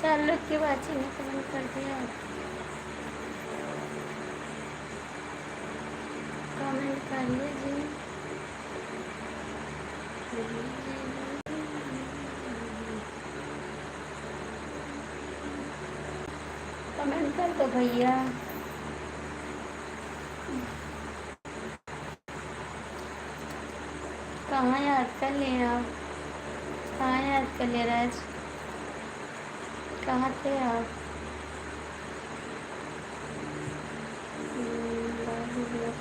चलो की watching comment कर दिया, कमेंट कर लीजिए। कमेंट कर दो भैया। कहाँ याद कर लिए आप? कहाँ याद कर लिए राज? कहाँ थे आप?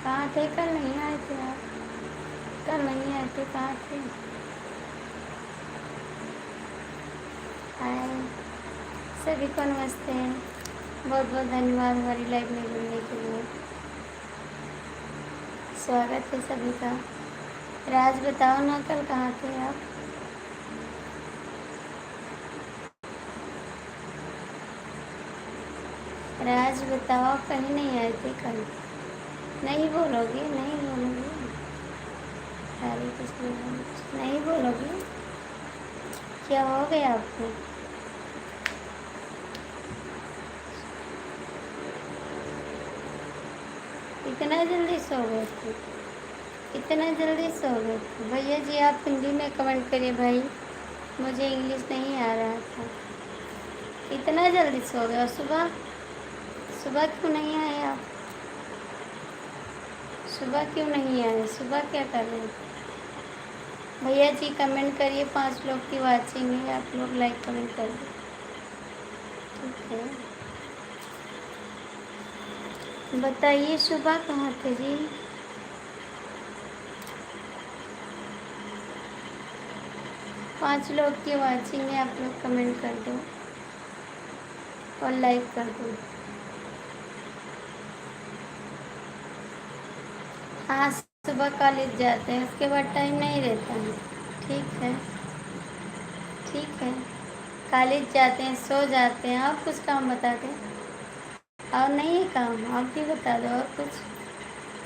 कहाँ थे? कल नहीं आए थे आप? कल नहीं आए थे, कहाँ थे? आए सभी को नमस्ते, बहुत बहुत धन्यवाद हमारी लाइव में जुड़ने के लिए। स्वागत है सभी का। राज बताओ ना, कल कहाँ थे आप? राज बताओ, कहीं नहीं आए थे कल? नहीं बोलोगे? नहीं बोलोगे? अरे कुछ नहीं बोलोगे? क्या हो गया आपको? इतना जल्दी सो गए थे? इतना जल्दी सो गए थे? भैया जी आप हिंदी में कमेंट करिए भाई, मुझे इंग्लिश नहीं आ रहा था। इतना जल्दी सो गए? और सुबह सुबह क्यों नहीं आए आप? सुबह क्यों नहीं आए? सुबह क्या कर रहे हैं? भैया जी कमेंट करिए, 5 लोग की वाचिंग है, आप लोग लाइक कमेंट कर दो, ठीक है? बताइए सुबह कहाँ थे जी? पाँच लोग की वाचिंग है, आप लोग कमेंट कर दो और लाइक कर दो। हाँ सुबह कॉलेज जाते हैं, उसके बाद टाइम नहीं रहता है। ठीक है, ठीक है। कॉलेज जाते हैं, सो जाते हैं। और कुछ काम बता दें? और नहीं है काम? आप भी बता दो और कुछ।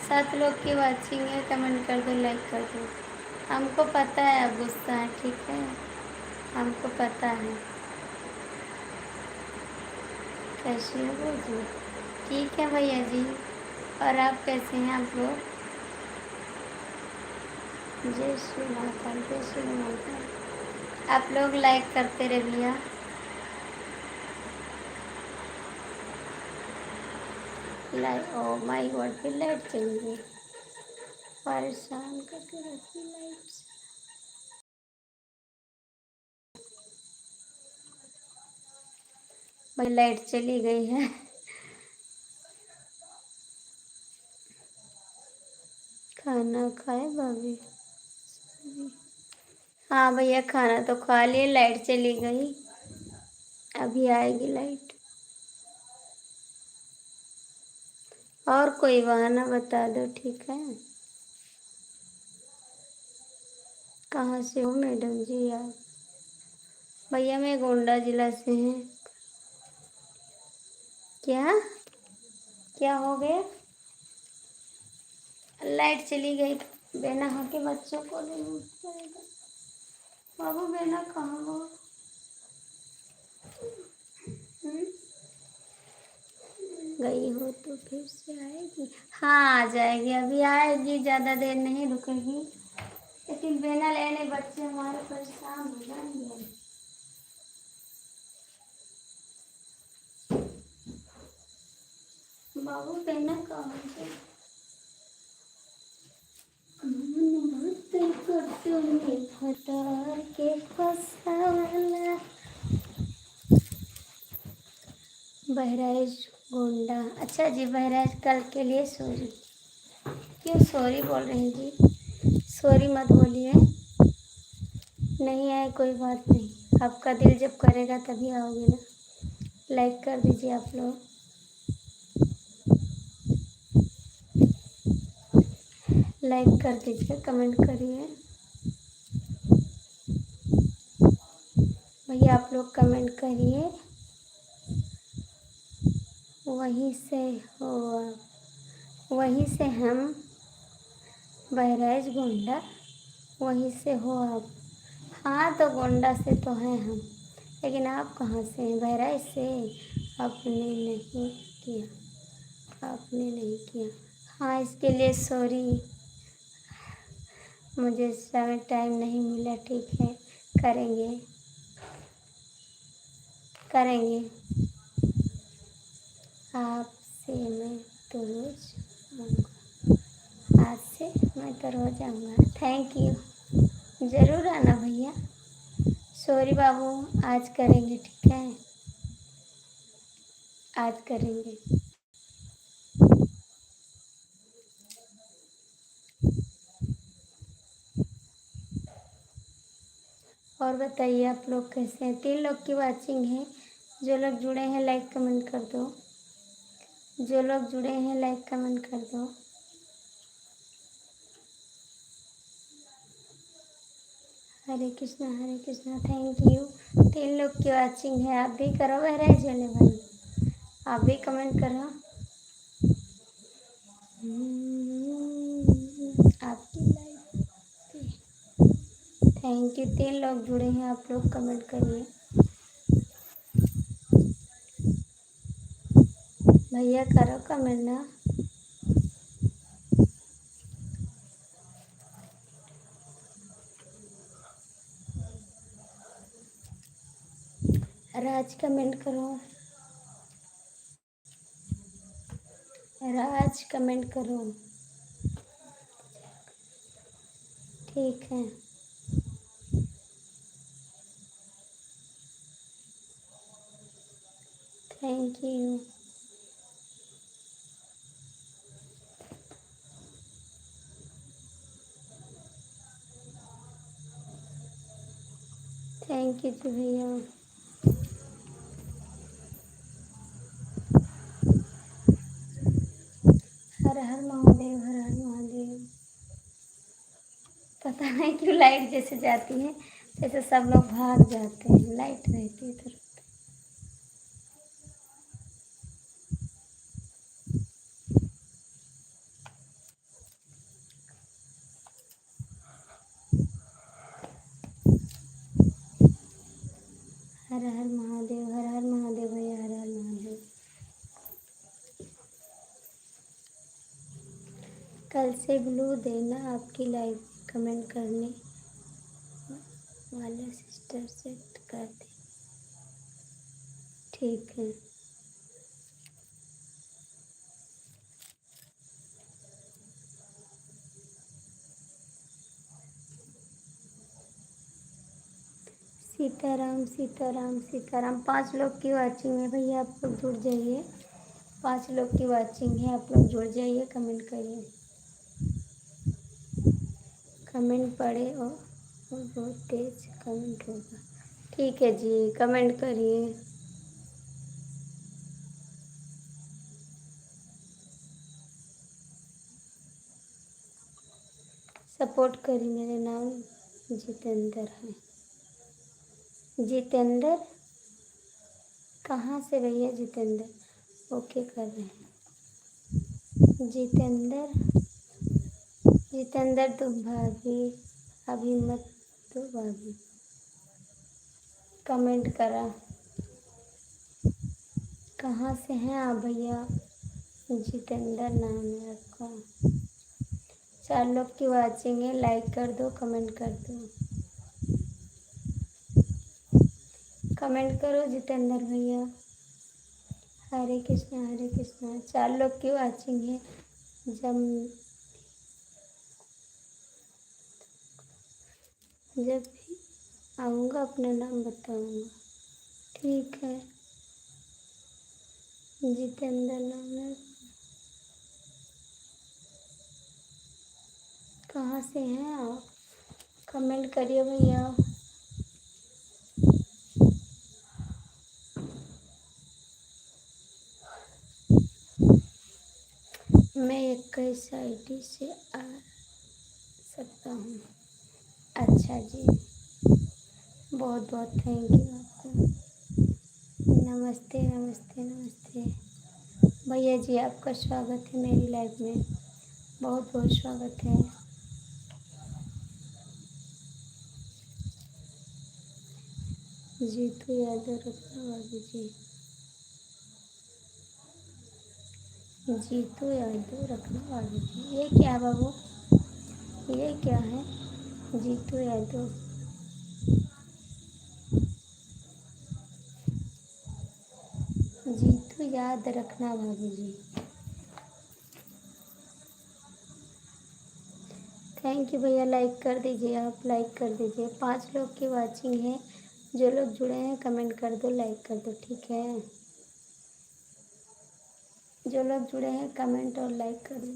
7 लोग की वाचिंग है, कमेंट कर दो, लाइक कर दो। हमको पता है आप गुस्सा है, ठीक है? हमको पता है। कैसी हो वो जी? ठीक है भैया जी। और आप कैसे हैं आप लोग? जय श्री महाकाल, जय श्री महाकाल। आप लोग लाइक करते रहे भैया। लाइक, ओ माय गॉड, फिर लाइट चली गई। परेशान करके रखी लाइट से। भाई लाइट चली गई है। खाना खाए भाभी? हाँ भैया, खाना तो खा लिए, लाइट चली गई। अभी आएगी लाइट। और कोई बहाना बता दो, ठीक है? कहाँ से हो मैडम जी आप? भैया मैं गोंडा जिला से हैं। क्या? क्या हो गया? लाइट चली गई तो बेना हो के बच्चों को लेना पड़ेगा। बाबू बेना कहाँ हो? हम्म? गई हो तो फिर से आएगी। हाँ आ जाएगी, अभी आएगी, ज़्यादा देर नहीं रुकेगी। लेकिन बेना लेने बच्चे हमारे परेशान हो जाएंगे। बाबू बेना कहाँ है? फटार के फसावला। बहराइच गोंडा, अच्छा जी, बहराइच कल के लिए सॉरी। क्यों सॉरी बोल रही हैं जी? सॉरी मत बोलिए। नहीं आए कोई बात नहीं, आपका दिल जब करेगा तभी आओगे ना। लाइक कर दीजिए आप लोग। लाइक कर दीजिए, कमेंट करिए। भैया आप लोग कमेंट करिए। वहीं से हो आप? वहीं से हम, बहराइच गोंडा, वहीं से हो आप? हाँ तो गोंडा से तो हैं हम, लेकिन आप कहाँ से हैं? बहराइच से? आपने नहीं किया, आपने नहीं किया। हाँ इसके लिए सॉरी, मुझे इस समय टाइम नहीं मिला, ठीक है, करेंगे करेंगे। आपसे मैं तो रोज आऊँगा, आज से मैं तो रोज आऊँगा। थैंक यू, ज़रूर आना भैया। सॉरी बाबू, आज करेंगे, ठीक है, आज करेंगे। और बताइए आप लोग कैसे हैं? 3 लोग की वाचिंग है। जो लोग जुड़े हैं लाइक कमेंट कर दो। जो लोग जुड़े हैं लाइक कमेंट कर दो। हरे कृष्णा, थैंक यू। 3 लोग की वाचिंग है, आप भी करो बहराइच वाले भाई, आप भी कमेंट करो। आपकी लाइक पे थैंक यू। 3 लोग जुड़े हैं, आप लोग कमेंट करिए। भैया करो कमेंट ना। राज कमेंट करो। राज कमेंट करो। ठीक है, थैंक यू। थैंक यू जी भैया। हर हर महादेव, हर हर महादेव। पता नहीं क्यों लाइट जैसे जाती है जैसे सब लोग भाग जाते हैं, लाइट रहती है तो। हर हर महादेव, हर हर महादेव भैया, हर हर महादेव। कल से ग्लू देना आपकी लाइव कमेंट करने वाले सिस्टर सेट कर दे। ठीक है। सीताराम सीताराम सीताराम। 5 लोग की वाचिंग है भैया, आप लोग जुड़ जाइए। 5 लोग की वाचिंग है, आप लोग जुड़ जाइए, कमेंट करिए। कमेंट पढ़े और बहुत तेज कमेंट होगा। ठीक है जी, कमेंट करिए। सपोर्ट करिए। मेरा नाम जितेंद्र है। जितेंद्र कहाँ से भैया? जितेंद्र ओके कर रहे हैं। जितेंद्र जितेंद्र तो भाभी अभी मत तो भाभी कमेंट करा। कहाँ से हैं आप भैया? जितेंद्र नाम है आपका। 4 लोग की वाचिंग है, लाइक कर दो, कमेंट कर दो। कमेंट करो जितेंद्र भैया। हरे कृष्णा हरे कृष्णा। 4 लोग की वाचिंग है। जब जब भी आऊँगा अपना नाम बताऊँगा। ठीक है। जितेंद्र नाम है। कहाँ से हैं आप? कमेंट करिए भैया। मैं 21 ID से आ सकता हूँ। अच्छा जी, बहुत बहुत थैंक यू आपको। नमस्ते नमस्ते नमस्ते भैया जी, आपका स्वागत है मेरी लाइफ में। बहुत बहुत स्वागत है। जीतू यादव रखना भाभी जी। जीतू यादव रखना भाभी जी। ये क्या है बाबू? ये क्या है? जीतू यादव। जीतू याद रखना भाभी जी। थैंक यू भैया, लाइक कर दीजिए, आप लाइक कर दीजिए। 5 लोग की वाचिंग है। जो लोग जुड़े हैं कमेंट कर दो, लाइक कर दो। ठीक है। जो लोग जुड़े हैं कमेंट और लाइक कर दो।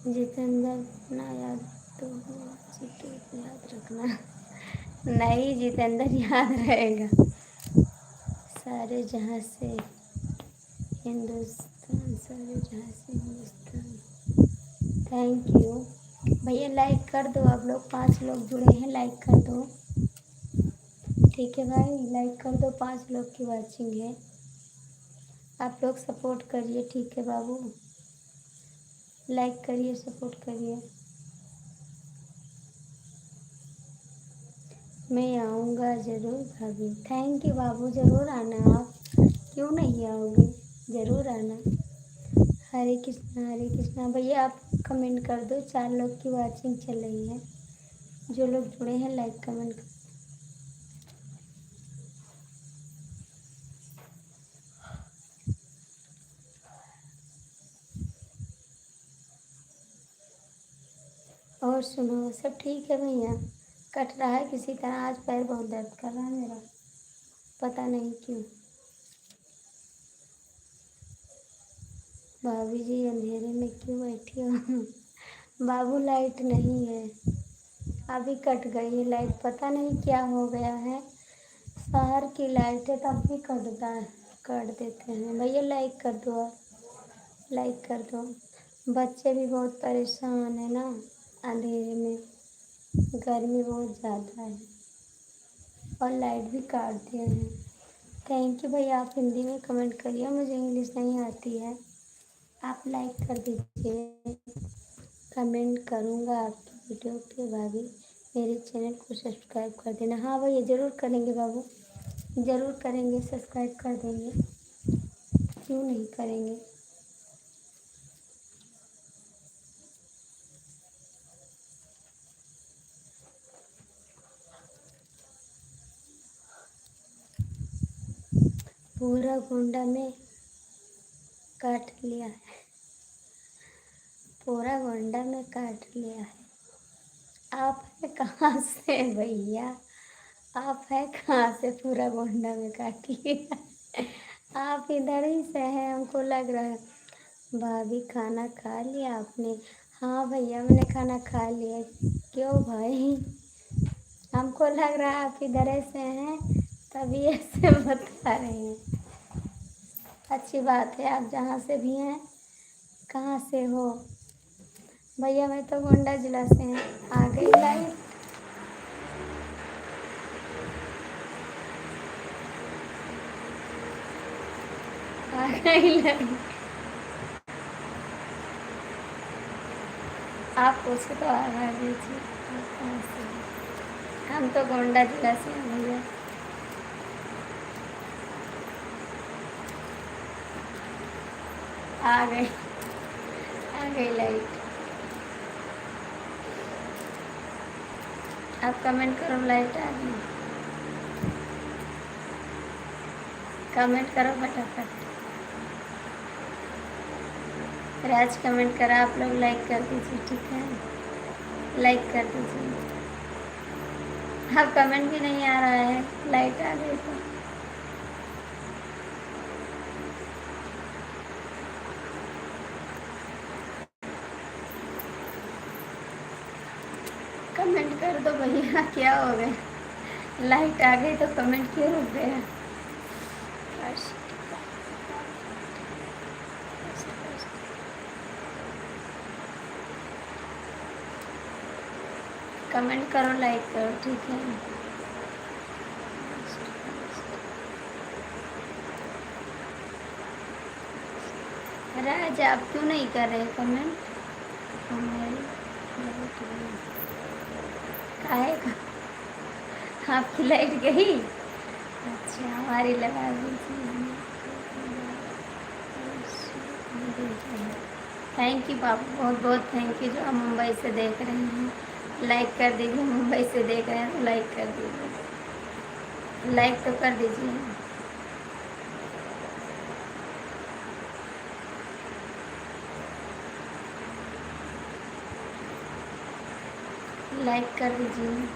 जितेंद्र ना याद तो हो, जीतू याद रखना। नहीं जितेंद्र याद रहेगा। सारे जहाँ से हिंदुस्तान, सारे जहाँ से हिंदुस्तान। थैंक यू भैया, लाइक कर दो। आप लोग 5 लोग जुड़े हैं, लाइक कर दो। ठीक है भाई, लाइक कर दो। 5 लोग की वाचिंग है, आप लोग सपोर्ट करिए। ठीक है बाबू, लाइक करिए, सपोर्ट करिए। मैं आऊँगा ज़रूर भाभी। थैंक यू बाबू, ज़रूर आना आप। क्यों नहीं आओगे? ज़रूर आना। हरे कृष्णा भैया, आप कमेंट कर दो। 4 लोग की वाचिंग चल रही है। जो लोग जुड़े हैं लाइक कमेंट कर। और सुनो, सब ठीक है भैया? कट रहा है किसी तरह। आज पैर बहुत दर्द कर रहा है मेरा, पता नहीं क्यों। भाभी जी अंधेरे में क्यों बैठी हो? बाबू लाइट नहीं है, अभी कट गई है लाइट, पता नहीं क्या हो गया है। शहर की लाइट है तब भी कटता है, कर देते हैं। भैया लाइक कर दो, आप लाइक कर दो। बच्चे भी बहुत परेशान है ना अंधेरे में, गर्मी बहुत ज़्यादा है और लाइट भी काट दिए हैं। थैंक यू भैया, आप हिंदी में कमेंट करिए, मुझे इंग्लिश नहीं आती है। आप लाइक कर दीजिए। कमेंट करूँगा आपकी वीडियो पे। भाभी मेरे चैनल को सब्सक्राइब कर देना। हाँ भैया ज़रूर करेंगे बाबू, ज़रूर करेंगे, सब्सक्राइब कर देंगे, क्यों नहीं करेंगे। पूरा गोंडा में काट लिया है, पूरा गोंडा में काट लिया है। आप है कहाँ से भैया, आप है कहाँ से पूरा गोंडा में काट लिया है? आप इधर ही से हैं हमको लग रहा है। भाभी खाना खा लिया आपने? हाँ भैया मैंने खाना खा लिया। क्यों भाई, हमको लग रहा है आप इधर से हैं तभी ऐसे बता रहे हैं। अच्छी बात है, आप जहाँ से भी हैं। कहाँ से हो भैया? मैं तो गोंडा जिला से हैं। आ गई लाइट, आ गई लाइट। आप पूछे तो आ दीजिए, आप कहाँ से हैं? हम तो गोंडा जिला से हैं भैया। आ गई, आ गई लाइट। आप कमेंट करो, लाइट आ गई। कमेंट करो फटाफट। राज कमेंट करा, आप लोग लाइक कर दीजिए, ठीक है, लाइक कर दीजिए। अब कमेंट भी नहीं आ रहा है, लाइट आ गई तो। कमेंट कर दो भैया, क्या हो गया? लाइट आ गई तो कमेंट क्यों रुक गया? कमेंट करो, लाइक करो, ठीक है। राज आप क्यों नहीं कर रहे कमेंट? हमारी काहे का? आपकी लाइट गई? अच्छा हमारी लगा दीजिए। थैंक यू पापा, बहुत बहुत थैंक यू जो आप मुंबई से देख रहे हैं। लाइक कर दीजिए, मुंबई से देख रहे हैं तो लाइक कर दीजिए, लाइक तो कर दीजिए। लाइक कर दीजिए।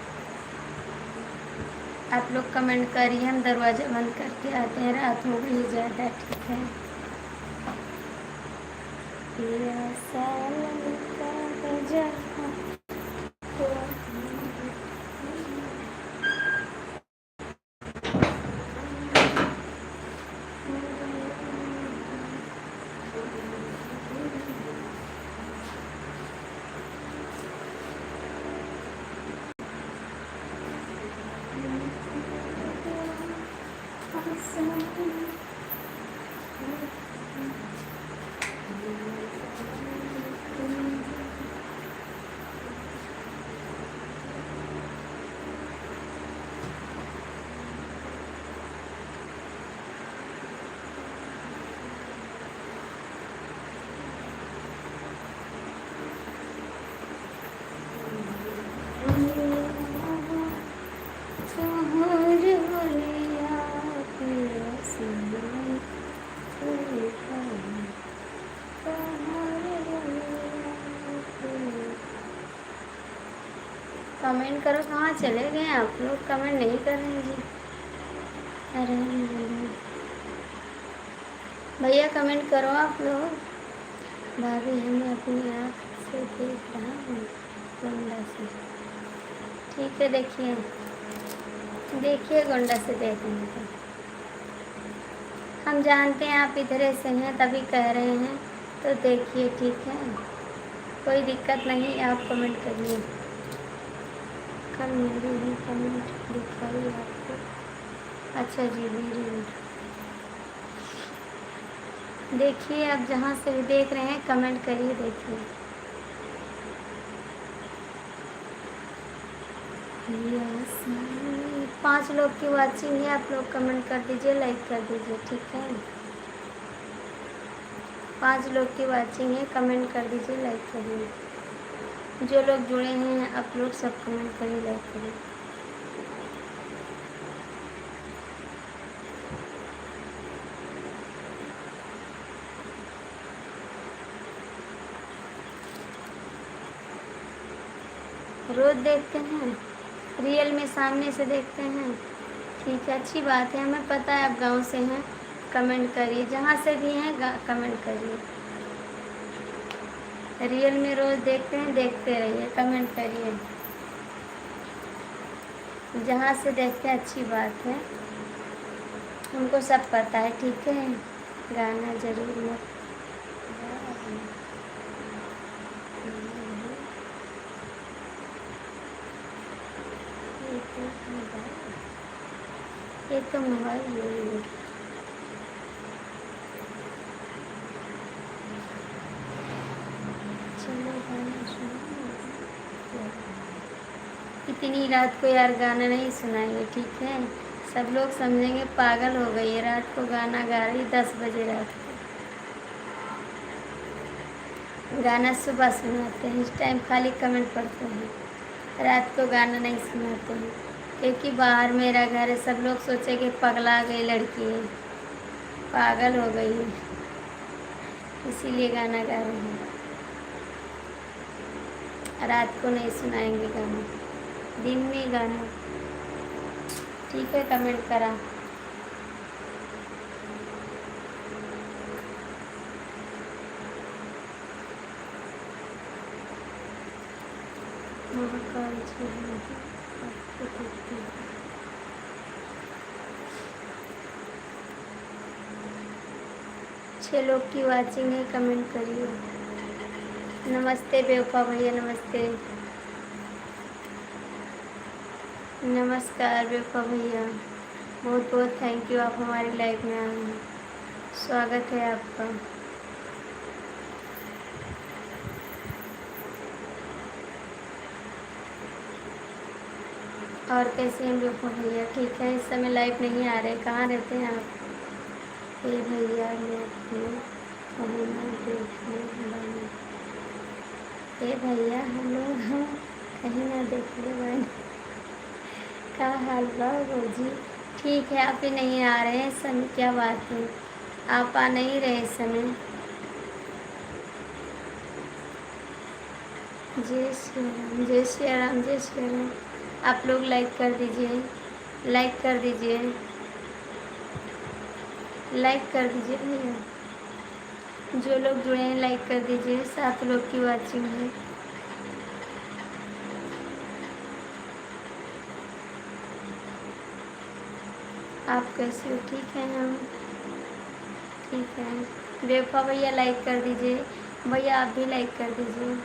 आप लोग कमेंट करिए, हम दरवाज़ा बंद करके आते हैं, रात हो गई ज़्यादा, ठीक है। पिया सालन का जहाँ कमेंट करो। कहाँ चले गए आप लोग, कमेंट नहीं कर रहे हैं जी। अरे भैया कमेंट करो आप लोग। भाभी हमें अपनी आँख से देख रहा हूँ गोंडा से, ठीक है। देखिए देखिए, गोंडा से देखेंगे तो हम जानते हैं आप इधर से हैं तभी कह रहे हैं, तो देखिए, ठीक है, कोई दिक्कत नहीं, आप कमेंट करिए। कल मेरी ही कमेंट दिखाई आपको? अच्छा जी, वेरी गुड। देखिए आप जहाँ से भी देख रहे हैं कमेंट करिए, देखिए। 5 लोग की वाचिंग है, आप लोग कमेंट कर दीजिए, लाइक कर दीजिए, ठीक है। 5 लोग की वाचिंग है, कमेंट कर दीजिए, लाइक करिए। जो लोग जुड़े हैं आप लोग सब कमेंट करिए, लाइक करिए। रोज़ देखते हैं, रियल में सामने से देखते हैं, ठीक है, अच्छी बात है। हमें पता है आप गांव से हैं, कमेंट करिए, जहाँ से भी हैं कमेंट करिए। रियल में रोज़ देखते हैं, देखते रहिए, कमेंट करिए। जहाँ से देखते हैं अच्छी बात है, उनको सब पता है, ठीक है। गाना जरूर मत ये तो मोबाइल नहीं है। चलो गाना सुनो। इतनी रात को यार गाना नहीं सुनाएंगे, ठीक है। सब लोग समझेंगे पागल हो गई है, रात को गाना गा रही, 10 बजे रात को। गाना सुबह सुनाते हैं, इस टाइम खाली कमेंट पढ़ते हैं, रात को गाना नहीं सुनाते हैं। क्योंकि बाहर मेरा घर है, सब लोग सोचे कि पगला गई लड़की है, पागल हो गई है, इसीलिए गाना गा रहे हैं। रात को नहीं सुनाएंगे गाना, दिन में गाना, ठीक है। कमेंट करा। महाकाल जी आपको देखते हैं। 6 लोग की वाचिंग है, कमेंट करिए। नमस्ते बेवफा भैया, नमस्ते, नमस्कार बेवफा भैया, बहुत बहुत थैंक यू, आप हमारी लाइफ में आए हैं, स्वागत है आपका। और कैसे हैं बेवफा भैया, ठीक है। इस समय लाइव नहीं आ रहे, कहाँ रहते हैं आप? ए भैया मैं अपने कहीं ना देखने वाले, ए भैया हम लोग कहीं ना देखने वाले, का हाल बा जी? ठीक है, आप ही नहीं आ रहे हैं इस समय, क्या बात है, आप आ नहीं रहे इस समय। जय श्री राम, जय श्री राम, जय श्री राम। आप लोग लाइक कर दीजिए, लाइक कर दीजिए, लाइक कर दीजिए भैया। जो लोग जुड़े हैं लाइक कर दीजिए, 7 लोग की वाचिंग है। आप कैसे हो? ठीक है हम, ठीक है। बेवफा भैया लाइक कर दीजिए, भैया आप भी लाइक कर दीजिए,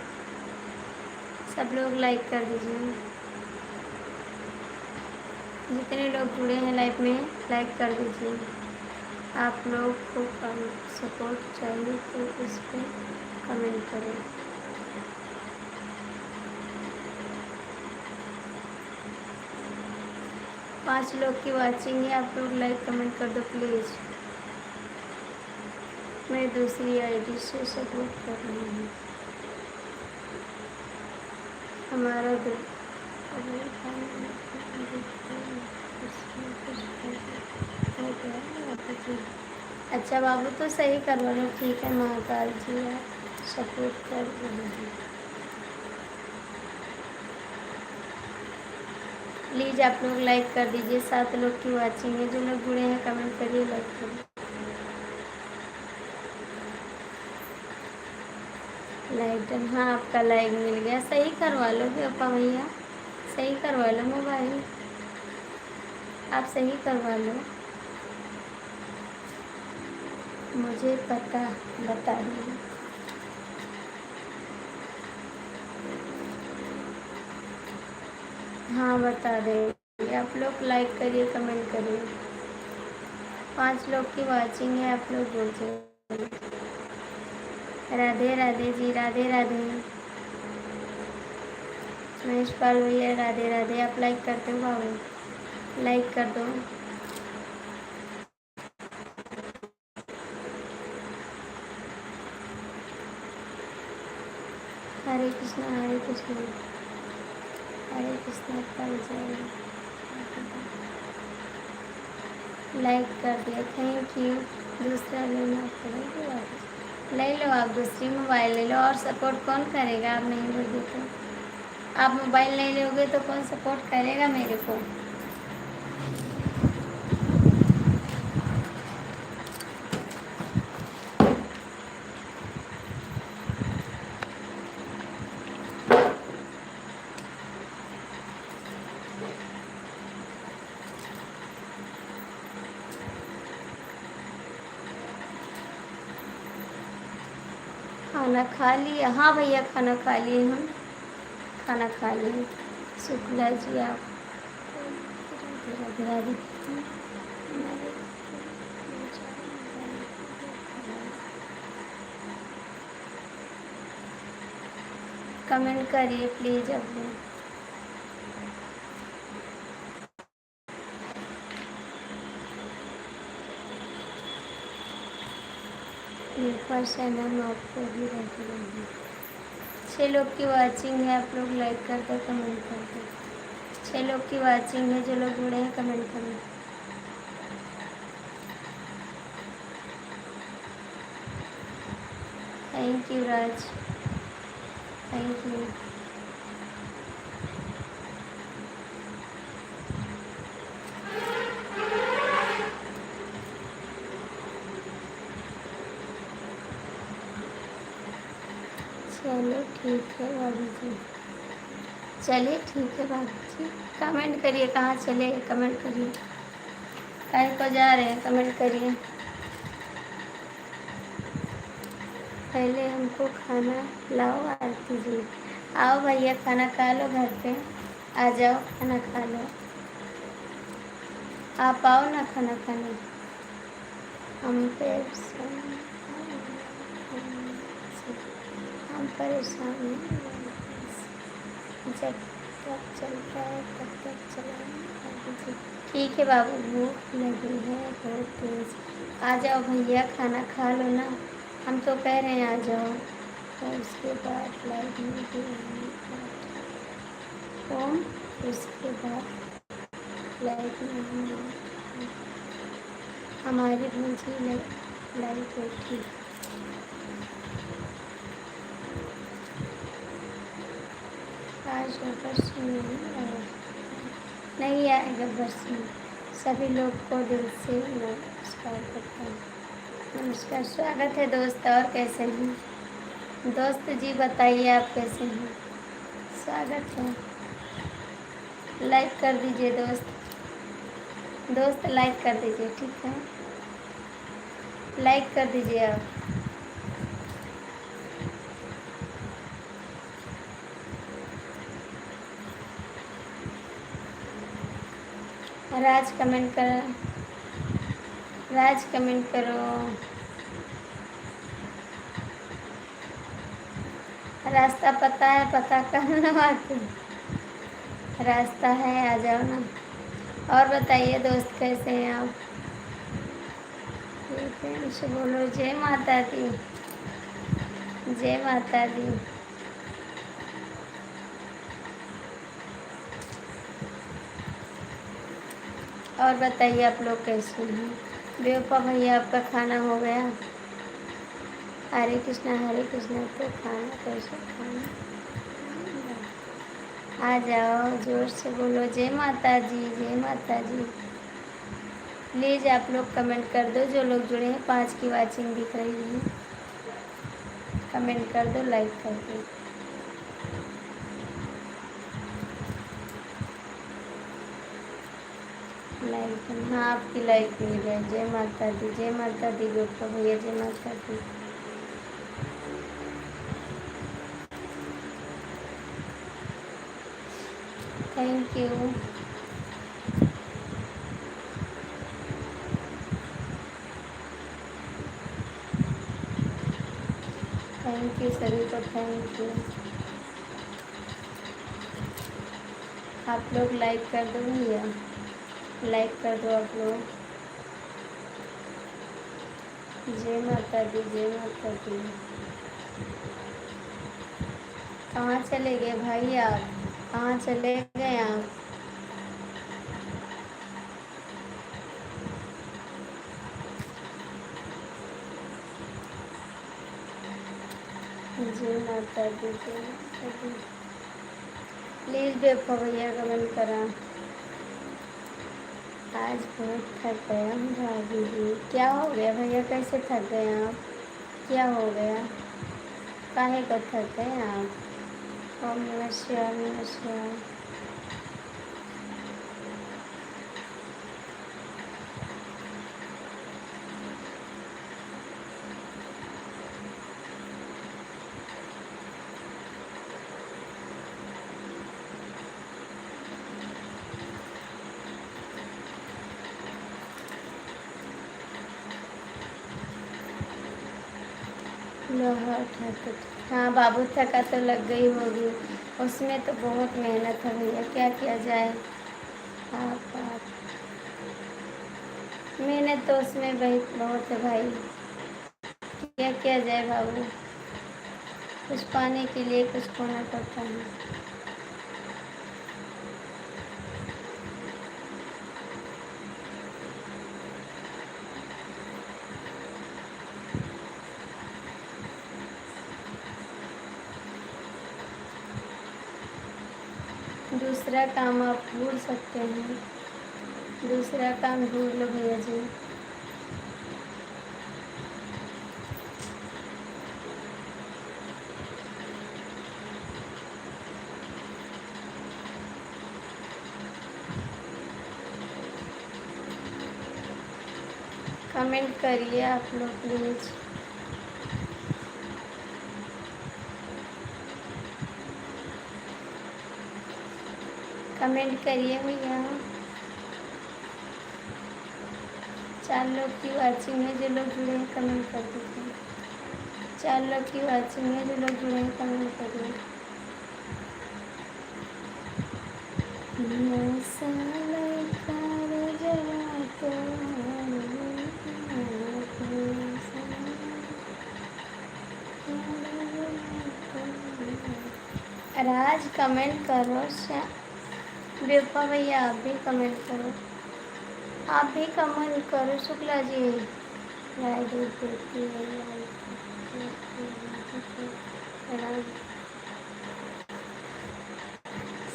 सब लोग लाइक कर दीजिए। जितने लोग जुड़े हैं लाइव में लाइक कर दीजिए। आप लोग को सपोर्ट चाहिए तो इस पर कमेंट करें। पाँच लोग की वाचिंग है, आप लोग लाइक कमेंट कर दो प्लीज़। मैं दूसरी आईडी से सपोर्ट कर रही हूँ। हमारा ग्रुप अच्छा बाबू तो सही करवा लो, ठीक है। महाकाल जी आप सपोर्ट कर रहे हैं, प्लीज़ आप लोग लाइक कर दीजिए। 7 लोग की वाचिंग है, जो लोग जुड़े हैं कमेंट करिए, लाइक करिए। लाइक डन, हाँ आपका लाइक मिल गया, सही करवा लो बेवफा भैया, सही करवा लो मोबाइल, आप सही करवा लो, मुझे पता बता दीजिए। हाँ बता देंगे, आप लोग लाइक करिए, कमेंट करिए। 5 लोग की वाचिंग है, आप लोग बोल जाइए। राधे राधे जी, राधे राधे। महेशपाल भैया राधे राधे। आप लाइक करते हो बाबू? लाइक कर दो। हरे कृष्णा हरे कृष्णा हरे कृष्णा कल जय। लाइक कर दिया, थैंक यू। दूसरा लेना पड़ेगा, ले लो आप दूसरी मोबाइल ले लो। और सपोर्ट कौन करेगा? आप नहीं लोगे तो, आप मोबाइल नहीं लोगे तो कौन सपोर्ट करेगा मेरे को? खाना खा लिया? हाँ भैया खाना खा लिए हम, खाना खा लिए। शुक्ला जी आप राधे राधे। कमेंट करिए प्लीज़ अब। फर्स्ट टाइम हम आपको भी रहते रहेंगे। 6 लोग की वाचिंग है, आप लोग लाइक कर दो, कमेंट कर दो। 6 लोग की वाचिंग है, जो लोग जुड़े हैं कमेंट करें। Thank you Raj, thank you. चलो ठीक है भाभी जी, चलिए ठीक है भाभी जी। कमेंट करिए, कहाँ चले कमेंट करिए, कहीं को जा रहे हैं कमेंट करिए। पहले हमको खाना लाओ आरती जी। आओ भैया खाना खा लो, घर पे आ जाओ खाना खा लो। आप आओ ना खाना खाने। हम पे हम परेशान हैं, जब तक चलता है तब तक चलाएं। ठीक है बाबू, भूख लगी है बहुत तेज। आ जाओ भैया खाना खा लो ना, हम तो कह रहे हैं आ जाओ। तो उसके बाद लाइट नहीं कौन, उसके बाद लाइट नहीं हमारी भूजी लाइट उठी। आज बरस नहीं आएगा बरस में। सभी लोग को दिल से नमस्कार करता हूँ। नमस्कार, स्वागत है दोस्त। और कैसे हैं दोस्त जी? बताइए आप कैसे हैं? स्वागत है। लाइक कर दीजिए दोस्त, दोस्त लाइक कर दीजिए, ठीक है? लाइक कर दीजिए आप। राज कमेंट कर, राज कमेंट करो। रास्ता पता है, पता करना बाकी रास्ता है, आ जाओ ना। और बताइए दोस्त कैसे हैं आप? से बोलो जय माता दी, जय माता दी। और बताइए आप लोग कैसे हैं? बेवफा भैया आपका खाना हो गया? हरे कृष्णा तो खाना कैसे खाना? आ जाओ, जोर से बोलो जय माता जी, जय माता जी। प्लीज़ आप लोग कमेंट कर दो, जो लोग जुड़े हैं। 5 की वाचिंग दिख रही है, कमेंट कर दो, लाइक कर दो। लाइक, हाँ आपकी लाइक मिल गई। जय माता दी, जय माता दी गोपा भैया, जय माता दी। Thank you. थैंक यू सभी को, थैंक यू। आप लोग लाइक कर दो भैया, लाइक कर दो आप लोग। जय माता दी, जय माता दी। कहाँ चले गए भाई आप, कहाँ चले गए आप? जय माता दी, जय माता दी। प्लीज़ देखो भैया कमेंट करा। आज बहुत थक गया हूँ भाभी जी। क्या हो गया भैया, कैसे थक गए आप? क्या हो गया, काहे को थक गए आप? ओम नमः शिवाय, नमः शिवाय। लोहा ठाकुर, हाँ बाबू थका तो लग गई होगी, उसमें तो बहुत मेहनत है भैया, क्या किया जाए। आप मेहनत तो उसमें भाई बहुत है भाई, क्या किया जाए बाबू, कुछ पाने के लिए कुछ खोना पड़ता है। दूसरा काम आप ढूंढ सकते हैं, दूसरा काम ढूंढ लो भैया जी। कमेंट करिए आप लोग प्लीज़। कमेंट करिए भैया। 4 लोग की वाचिंग में, जो लोग जुड़े हैं कमेंट कर दीजिए। 4 लोग की वाचिंग में, जो लोग जुड़े हैं कमेंट करिए। राज कमेंट करो, बेपा भैया आप भी कमेंट करो, आप भी कमेंट करो। शुक्ला जी लाइक देती है।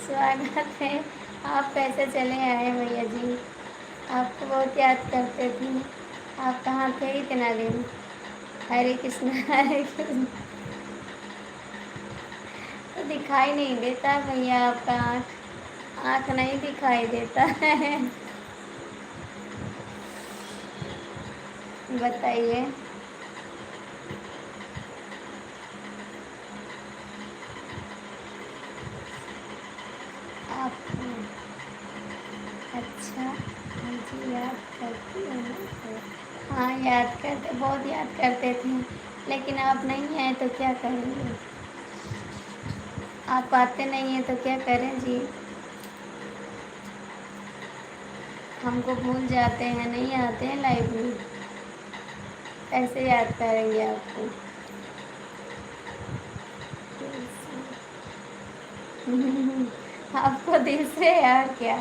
स्वागत है, आप कैसे चले आए भैया जी? आपको बहुत याद करते थे, आप कहाँ थे इतना दिन? हरे कृष्ण, हरे कृष्ण। तो दिखाई नहीं देता भैया आपका आँख, आँख नहीं दिखाई देता है। बताइए। आप अच्छा मुझे याद करती हैं? हाँ याद करते, बहुत याद करते थे, लेकिन आप नहीं आए तो क्या करेंगे? आप आते नहीं हैं तो क्या करें जी? हमको भूल जाते हैं, नहीं आते हैं लाइव में, कैसे याद करेंगे आपको? आपको दिल से यार क्या?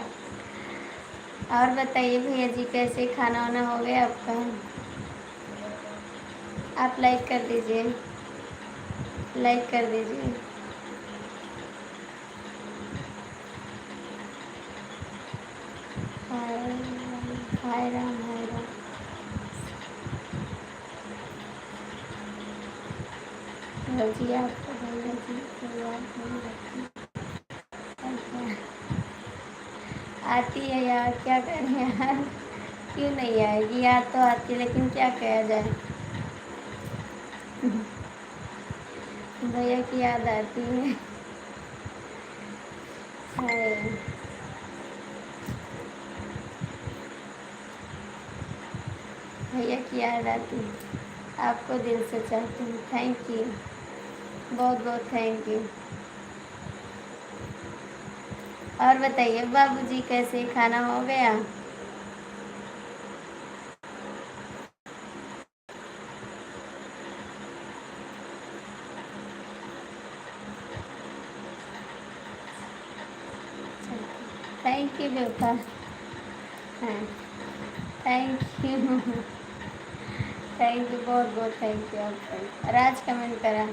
और बताइए भैया जी, कैसे खाना वाना हो गया आपका? आप लाइक कर दीजिए, लाइक कर दीजिए। हाय हाय राम, हाय राम। जी आपको भैया जी को याद नहीं रखती है क्या? आती है यार, क्या करें यार, क्यों नहीं आएगी? याद तो आती है, लेकिन क्या किया जाए। भैया की याद आती है। हाय, भैया की याद आती है, आपको दिल से चाहती हूँ। थैंक यू, बहुत बहुत थैंक यू। और बताइए बाबूजी कैसे, खाना हो गया? थैंक यू बेटा। हाँ, थैंक यू। थैंक यू, बहुत बहुत थैंक यू आपका। राज कमेंट करा,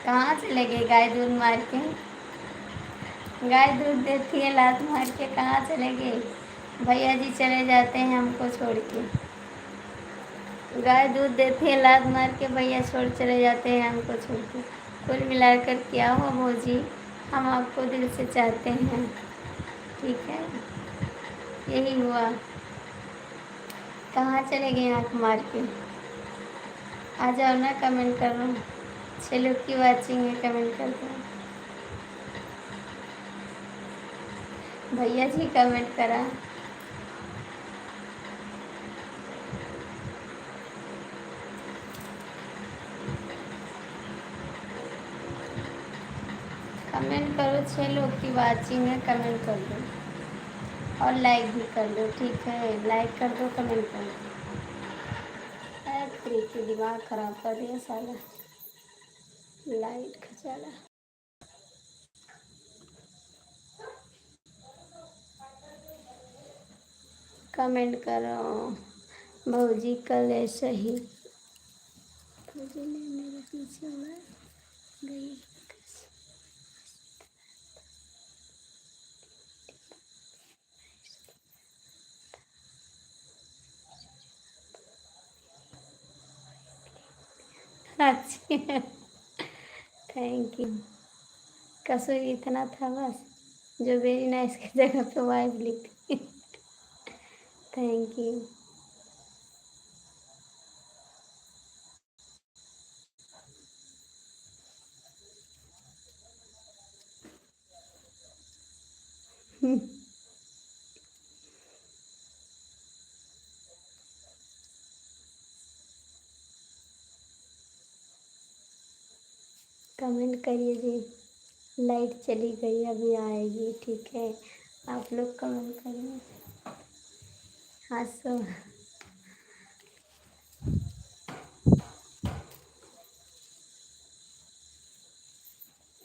कहाँ चले गए गाय दूध मार के? गाय दूध देती है लात मार के, कहाँ चले गए? भैया जी चले जाते हैं हमको छोड़ के। गाय दूध देती है लात मार के, भैया छोड़ चले जाते हैं हमको छोड़ के। कुल मिलाकर क्या हुआ भौजी, हम आपको दिल से चाहते हैं, ठीक है, यही हुआ। कहाँ चले गए आँख मार के? आ जाओ ना, कमेंट करो। 6 लोग की वाचिंग है, कमेंट कर दो। भैया जी कमेंट करा। कमेंट करो, 6 लोग की वाचिंग है, कमेंट कर दो और लाइक भी कर दो, ठीक है, लाइक कर दो, कमेंट कर दो। तरीके दिमाग खराब कर दिया साला, लाइट खचाला। कमेंट करो भौजी, कल ऐसे ही भौजी ने मेरे पीछे हुआ गई। अच्छा, थैंक यू। कसूर इतना था बस, जो वेरी नाइस की जगह पे वाइफ लिखती। Thank you. कमेंट करिए जी, लाइट चली गई, अभी आएगी, ठीक है, आप लोग कमेंट करिए। हाँ सो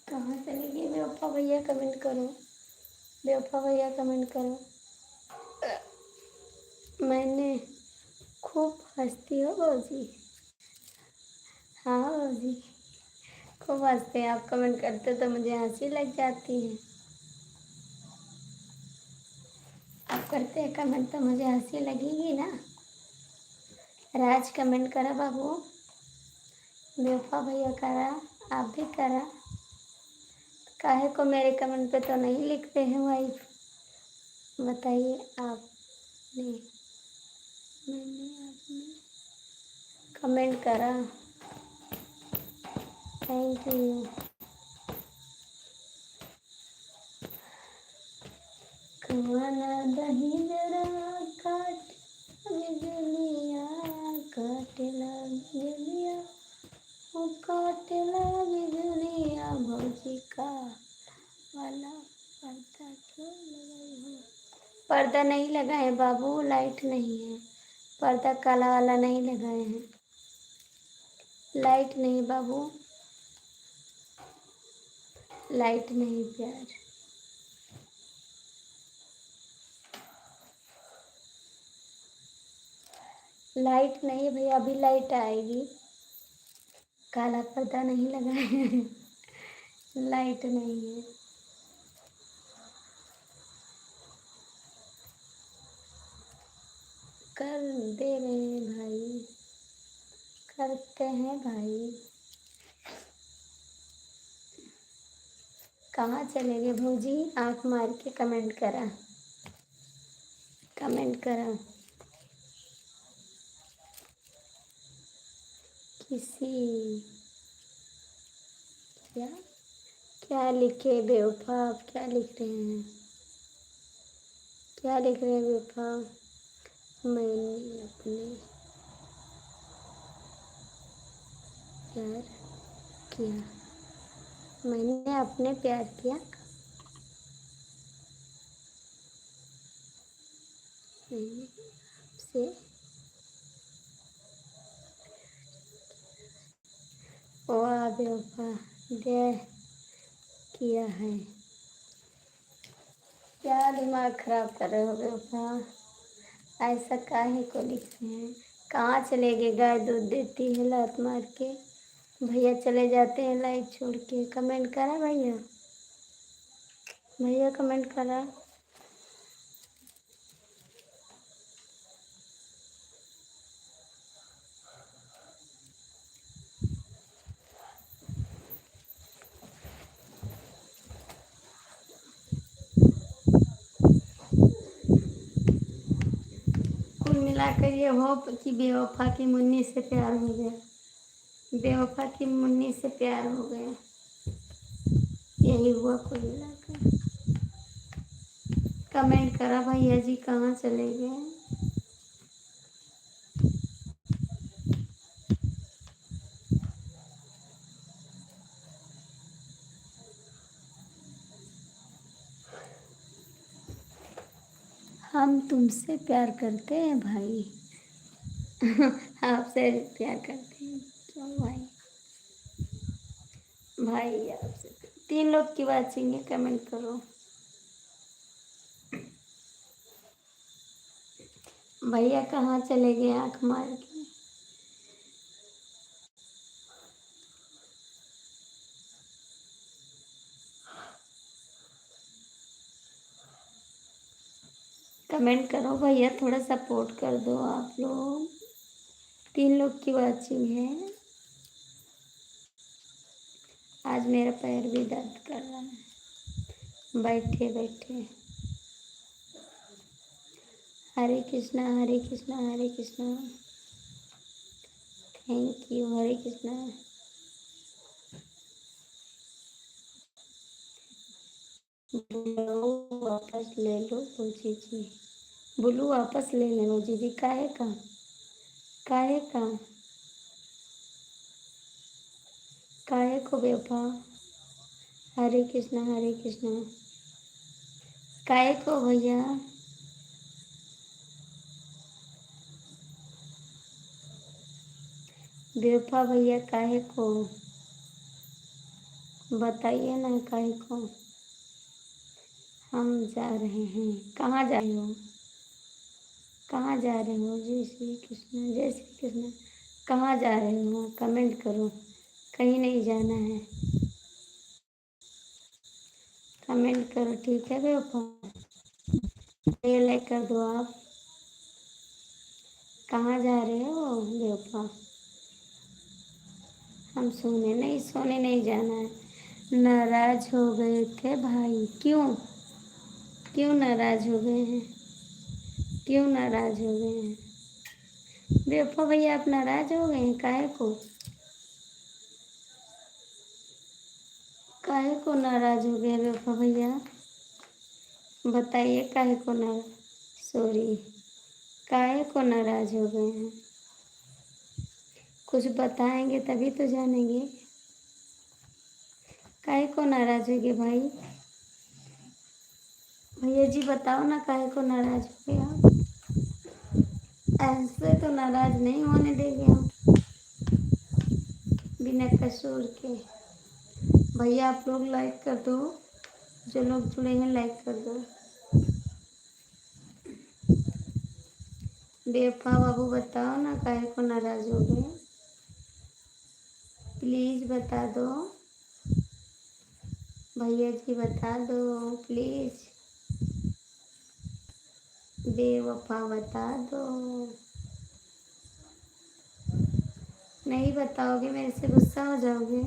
कहाँ चले गए बेवफा भैया, कमेंट करो, बेवफा भैया कमेंट करो। मैंने खूब हंसती हो बाबूजी। हाँ बाबूजी, खूब हंसते हैं आप, कमेंट करते तो मुझे हंसी लग जाती है। आप करते हैं कमेंट तो मुझे हंसी लगेगी ना। राज कमेंट करा बाबू, बेवफा भैया करा, आप भी करा। काहे को मेरे कमेंट पे तो नहीं लिखते हैं वाइफ, बताइए आपने, मैंने आपने कमेंट करा, थैंक यू। खाना दही जरा काट बिजलिया, काटला बिजलिया, ओ काटला बिजलिया, भौजी का वाला पर्दा क्यों लगाई हो? पर्दा नहीं लगाए बाबू, लाइट नहीं है, पर्दा काला वाला नहीं लगाए हैं, लाइट नहीं बाबू, लाइट नहीं प्यार। लाइट नहीं भैया, अभी लाइट आएगी, काला पर्दा नहीं लगाए हैं। लाइट नहीं है। कर दे रहे हैं भाई, करते हैं भाई। कहाँ चले गए भौजी, आँख मार के कमेंट करा, कमेंट करा। किसी क्या क्या लिखे बेवफा, आप क्या लिख रहे हैं, क्या लिख रहे हैं बेवफा? मैंने अपने प्यार किया, मैंने अपने प्यार किया। हैं आपसे। वाह बेवफा, दे किया है। क्या दिमाग खराब कर रहे हो बेवफा? ऐसा काहे को लिखते हैं? कहाँ चले गए? गाय दूध देती है लात मार के। भैया चले जाते हैं लाइक छोड़ के। कमेंट करा भैया? भैया कमेंट करा? कुल मिलाकर ये हो कि बेवफा की मुन्नी से प्यार हो गया। बेवफा की मुन्नी से प्यार हो गया, यही हुआ कुल मिलाकर। कमेंट करा भैया जी, कहाँ चले गए? हम तुमसे प्यार करते हैं भाई। आपसे प्यार करते हैं क्यों भाई? भाई आपसे 3 लोग की वाचिंग है, कमेंट करो। भैया कहाँ चले गए आँख मार के? कमेंट करो भैया, थोड़ा सपोर्ट कर दो आप लोग। 3 लोग की वाचिंग है। आज मेरा पैर भी दर्द कर रहा है बैठे बैठे। हरे कृष्णा हरे कृष्णा हरे कृष्णा। थैंक यू, हरे कृष्णा। बुलाओ वापस ले लो पूछी जी। बुलू वापस ले लो दीदी। काहे का? काहे का? काहे को बेवफा? हरे कृष्णा हरे कृष्णा। काहे को भैया? बेवफा भैया काहे को? बताइए ना काहे को? हम जा रहे हैं। कहाँ जा रहे हो? कहाँ जा रहे हो? जय श्री कृष्ण जय श्री कृष्ण। कहाँ जा रहे हो? कमेंट करो। कहीं नहीं जाना है, कमेंट करो ठीक है बेवफा? ये लाइक कर दो आप। कहाँ जा रहे हो बेवफा? हम सोने नहीं जाना है। नाराज हो गए थे भाई? क्यों? क्यों नाराज हो गए हैं? क्यों नाराज हो गए हैं? बेवफा भैया आप नाराज हो गए हैं? काहे को? काहे को नाराज हो गए बेवफा भैया? बताइए काहे को नाराज? सॉरी, काहे को नाराज हो गए हैं? कुछ बताएंगे तभी तो जानेंगे। काहे को नाराज हो गए भाई? भैया जी बताओ ना काहे को नाराज हो गए आप? ऐसे तो नाराज नहीं होने देंगे हम बिना कसूर के। भैया आप लोग लाइक कर दो, जो लोग जुड़े हैं लाइक कर दो। बेवफा बाबू बताओ ना काहे को नाराज हो गए? प्लीज बता दो भैया जी, बता दो प्लीज। बेवफा बता दो। नहीं बताओगे मेरे से गुस्सा हो जाओगे?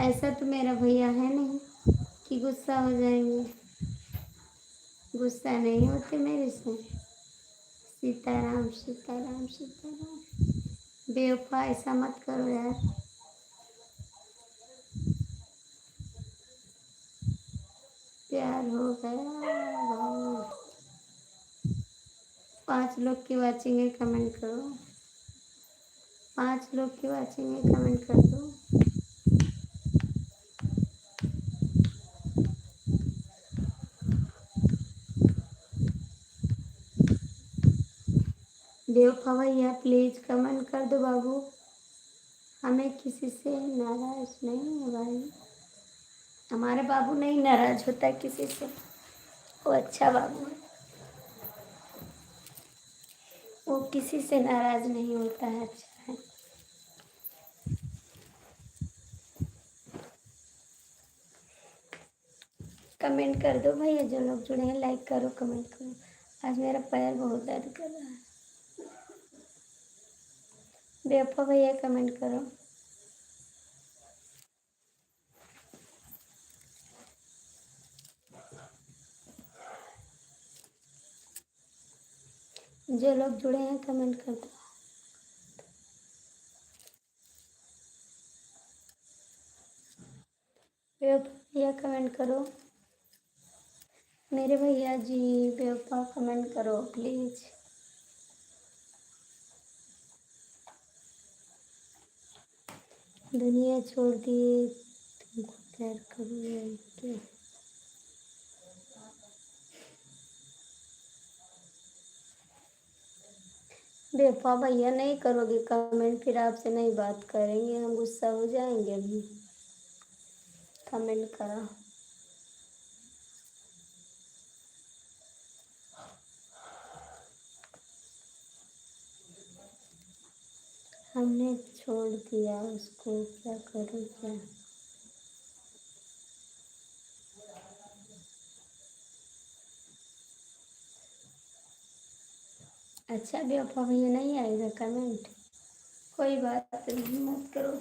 ऐसा तो मेरा भैया है नहीं कि गुस्सा हो जाएंगे। गुस्सा नहीं होते मेरे से। सीताराम सीताराम सीताराम। बेवफा ऐसा मत करो यार। प्यार हो गया भाई। 5 लोग की वाचिंग है, कमेंट करो। 5 लोग की वाचिंग है, कमेंट कर दो। बेवफा भैया प्लीज़ कमेंट कर दो बाबू। हमें किसी से नाराज नहीं है भाई। हमारे बाबू नहीं नाराज होता है किसी से। वो अच्छा बाबू है। वो किसी से नाराज नहीं होता है। अच्छा है। कमेंट कर दो भैया, जो लोग जुड़े हैं लाइक करो, कमेंट करो। आज मेरा पैर बहुत दर्द कर रहा है। बेवफा भैया कमेंट करो। जो लोग जुड़े हैं कमेंट कर दो। बेवफा भैया कमेंट करो। मेरे भैया जी बेवफा कमेंट करो प्लीज़। दुनिया छोड़ दिए तुमको प्यार करूँगा क्या? बेवफा भैया नहीं करोगे कमेंट, फिर आपसे नहीं बात करेंगे, हम गुस्सा हो जाएंगे। अभी कमेंट करो। हमने छोड़ दिया उसको, क्या करूँ क्या? अच्छा बेवफा भैया नहीं आएगा कमेंट, कोई बात नहीं, मत करो।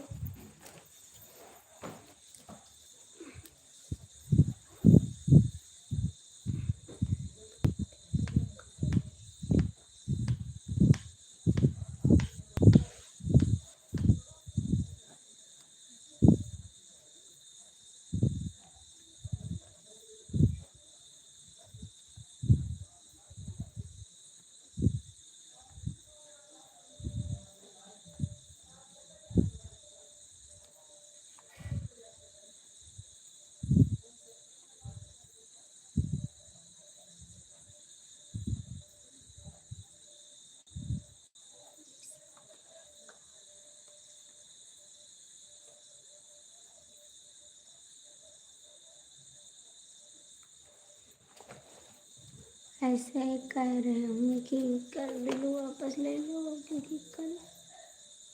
ऐसे कह रहे हूँ कि कल बिल्लू वापस ले लो, क्योंकि कल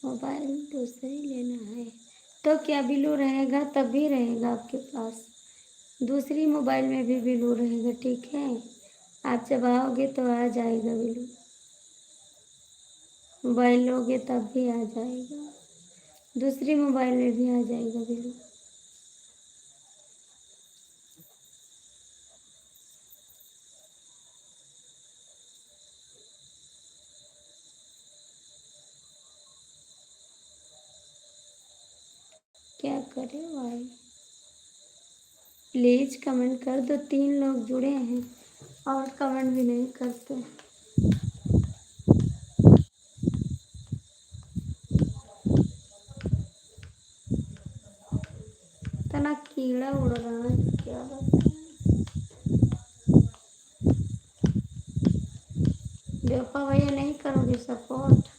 मोबाइल दूसरे लेना है। तो क्या बिल्लू रहेगा तब भी रहेगा आपके पास, दूसरी मोबाइल में भी बिल्लू रहेगा, ठीक है? आप जब आओगे तो आ जाएगा बिल्लू, मोबाइल लोगे तब भी आ जाएगा, दूसरी मोबाइल में भी आ जाएगा बिल्लू। क्या करे भाई, प्लीज़ कमेंट कर दो। 3 लोग जुड़े हैं और कमेंट भी नहीं करते। इतना कीड़ा उड़ रहा है, क्या बताएं। बेवफा भैया नहीं करोगे सपोर्ट,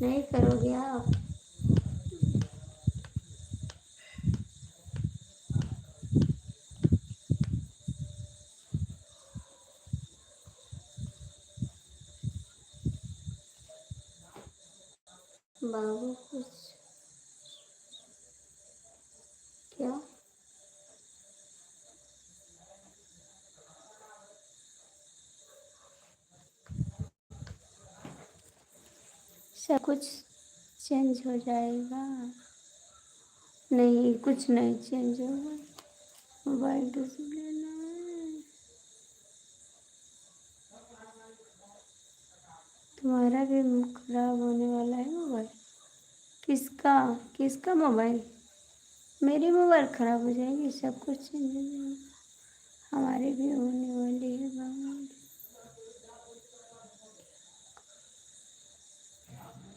नहीं करोगे आप? बाबू कुछ क्या? सब कुछ चेंज हो जाएगा। नहीं, कुछ नहीं चेंज होगा, मोबाइल दूसरा लेना है। तुम्हारा भी खराब होने वाला है मोबाइल। किसका? किसका मोबाइल? मेरी मोबाइल खराब हो जाएगी, सब कुछ चेंज हो जाएगा। हमारी भी होने वाली है भगवान।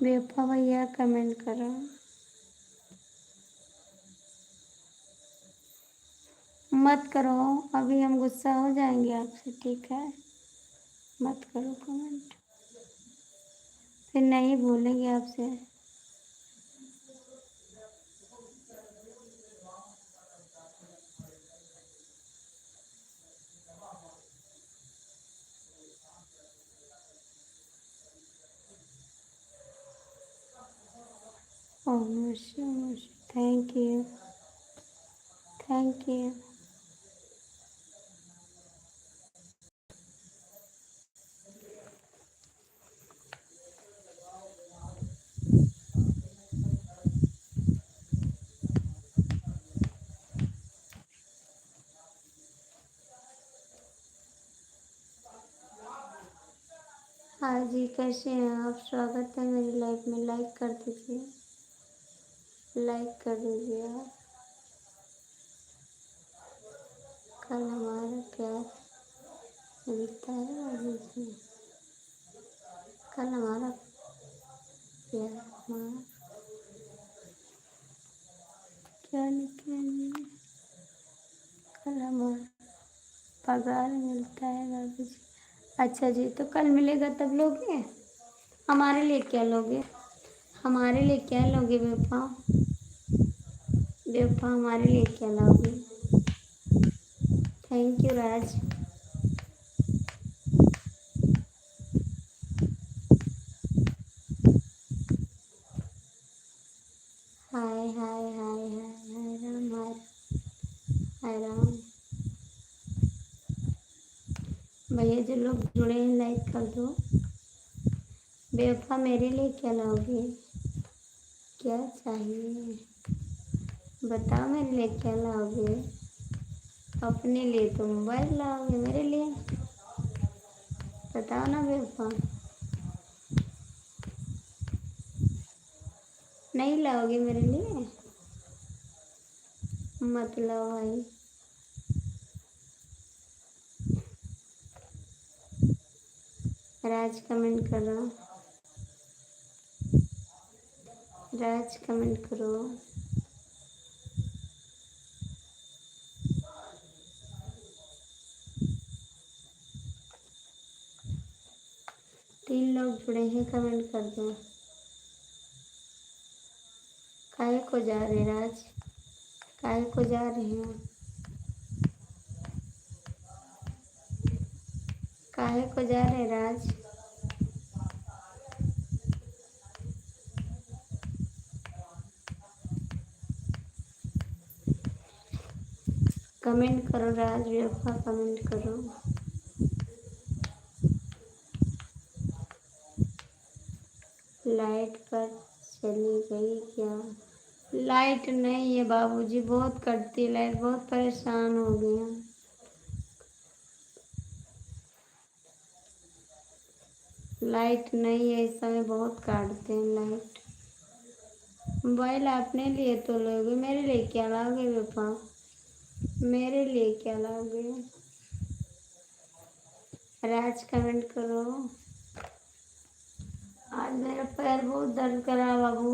बेवफा भैया कमेंट करो। मत करो, अभी हम गुस्सा हो जाएंगे आपसे, ठीक है? मत करो कमेंट। फिर नहीं भूलेंगे आपसे। ओम नमः शिवाय। Thank you, thank you. हाँ जी, कैसे हैं आप? स्वागत है मेरी लाइफ में। लाइक कर दीजिए, लाइक कर दीजिए आप। कल हमारा प्यार मिलता है और इसमें कल हमारा प्यार हमारा क्या नहीं, कल हमारा पगार मिलता है बाबू जी। अच्छा जी, तो कल मिलेगा तब लोगे? हमारे लिए क्या लोगे? हमारे लिए क्या लोगे बेवफा? बेवफा हमारे लिए क्या लाओगे? थैंक यू राज। हाय हाय हाय हाय हाय राम, हाय हाय राम। भैया जो लोग जुड़े हैं लाइक कर दो। बेवफा मेरे लिए क्या लाओगे? क्या चाहिए बताओ, मेरे लिए क्या लाओगे? अपने लिए तो मोबाइल लाओगे, मेरे लिए बताओ ना बेवफा। नहीं लाओगे मेरे लिए? मत लाओ भाई। राज कमेंट करो, राज कमेंट करो। 3 लोग जुड़े हैं, कमेंट कर दो। काहे को जा रहे राज? काहे को जा रहे हैं? काहे को जा रहे राज? कमेंट करो राज बेवफा, कमेंट करो। लाइट पर चली गई क्या? लाइट नहीं है बाबूजी, बहुत कटती है लाइट, बहुत परेशान हो गए हैं। लाइट नहीं है इस समय, बहुत काटते हैं लाइट। मोबाइल अपने लिए तो लोगे, मेरे लिए क्या लाओगे बेवफा? मेरे लिए क्या लाओगे? राज कमेंट करो। आज मेरा पैर बहुत दर्द कर रहा है बाबू,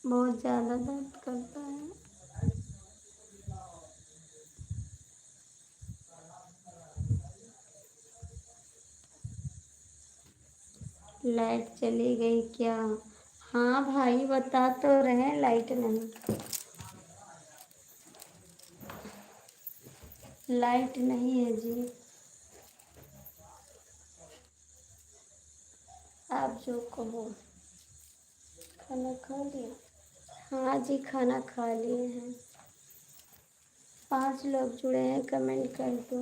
बहुत ज़्यादा दर्द करता है। लाइट चली गई क्या? हाँ भाई, बता तो रहे लाइट नहीं, लाइट नहीं है जी। आप जो कहो। खाना खा लिया? हाँ जी, खाना खा लिए हैं। 5 लोग जुड़े हैं, कमेंट कर दो।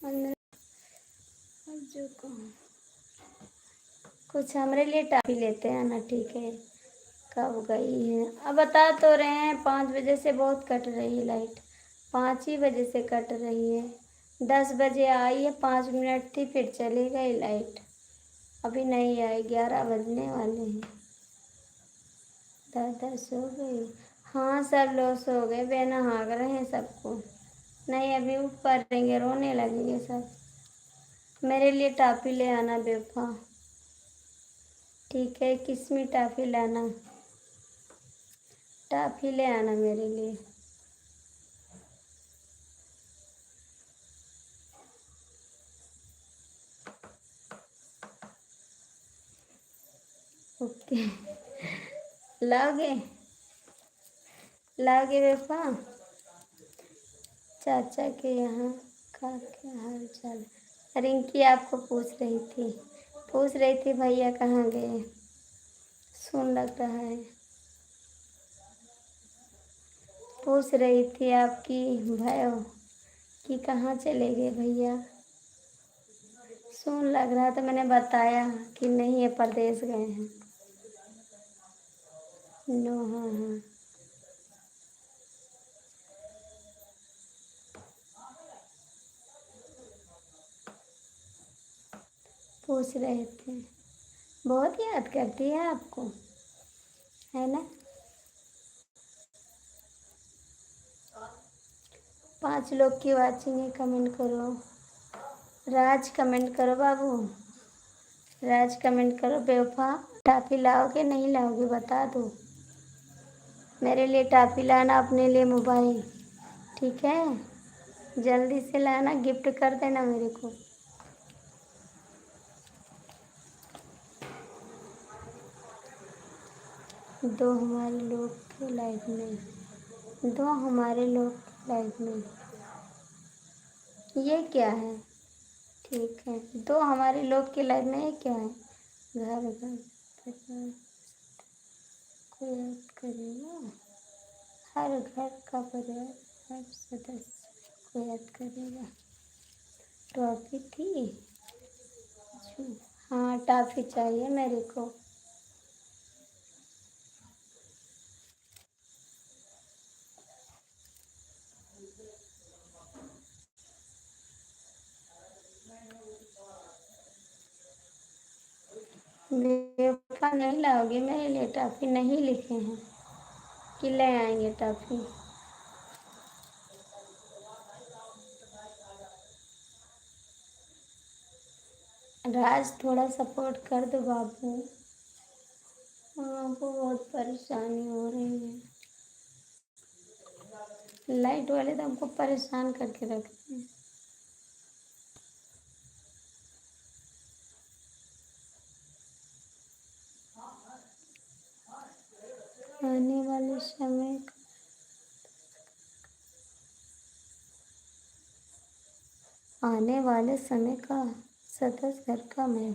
और आप जो कहो। कुछ हमारे लिए टाफी लेते हैं ना, ठीक है? कब गई है? अब बता तो रहे हैं 5 बजे से बहुत कट रही है लाइट, 5 ही बजे से कट रही है। 10 बजे आई है, 5 मिनट थी, फिर चली गई लाइट। अभी नहीं आई, 11 बजने वाले हैं। दादा सो गई? हाँ, सब लोग सो गए, बेना हाँक रहे हैं सबको। नहीं, अभी उठ पड़ेंगे, रोने लगेंगे सब। मेरे लिए टॉफ़ी ले आना बेवफा। ठीक है, किस्मी टॉफ़ी लाना, टॉफ़ी ले आना मेरे लिए। ओके। लाओगे? लाओगे बेफा? चाचा के यहाँ का क्या हाल चाल है? रिंकी आपको पूछ रही थी भैया कहाँ गए। सुन लग रहा है। पूछ रही थी आपकी भयो कि कहाँ चले गए भैया। सुन लग रहा था, मैंने बताया कि नहीं ये परदेश गए हैं। नो, हाँ हाँ। पूछ रहे थे। बहुत याद करती है आपको, है ना? 5 लोग की वाचिंग है, कमेंट करो। राज कमेंट करो बाबू, राज कमेंट करो। बेवफा टाफी लाओगे नहीं लाओगे बता दो। मेरे लिए टाफी लाना, अपने लिए मोबाइल, ठीक है? जल्दी से लाना, गिफ्ट कर देना मेरे को। दो हमारे लोग के लाइफ में, दो हमारे लोग के लाइफ में, ये क्या है? ठीक है, दो हमारे लोग की लाइफ में ये क्या है? घर घर परिवार को याद करेगा, हर घर का परिवार हर सदस्य को याद करेगा। टॉफी थी? हाँ टॉफी चाहिए मेरे को। बेवफा नहीं लाओगे मेरे लिए टॉफी? नहीं लिखे हैं कि ले आएंगे टॉफी। राज थोड़ा सपोर्ट कर दो बाबू, हमको बहुत परेशानी हो रही है। लाइट वाले तो हमको परेशान करके रखते हैं। आने वाले समय आने वाले समय का सदस्य घर का मैं,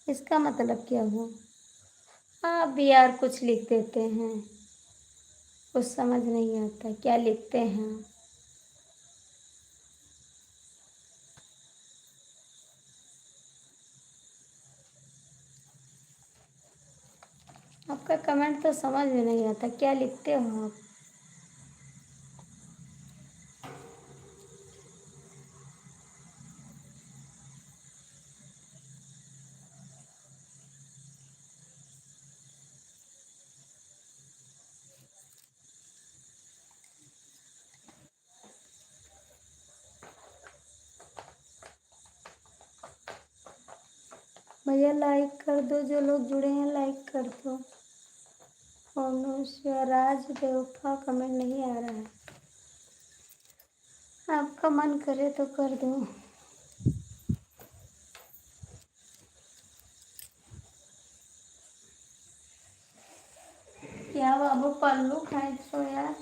इसका मतलब क्या हुआ? आप भी यार कुछ लिख देते हैं, कुछ समझ नहीं आता क्या लिखते हैं। आपका कमेंट तो समझ में नहीं आता, क्या लिखते हो आप? भैया लाइक कर दो, जो लोग जुड़े हैं लाइक कर दो। राज बेवफा कमेंट नहीं आ रहा है, आपका मन करे तो कर दो। क्या बाबू पल्लू खाए तो यार,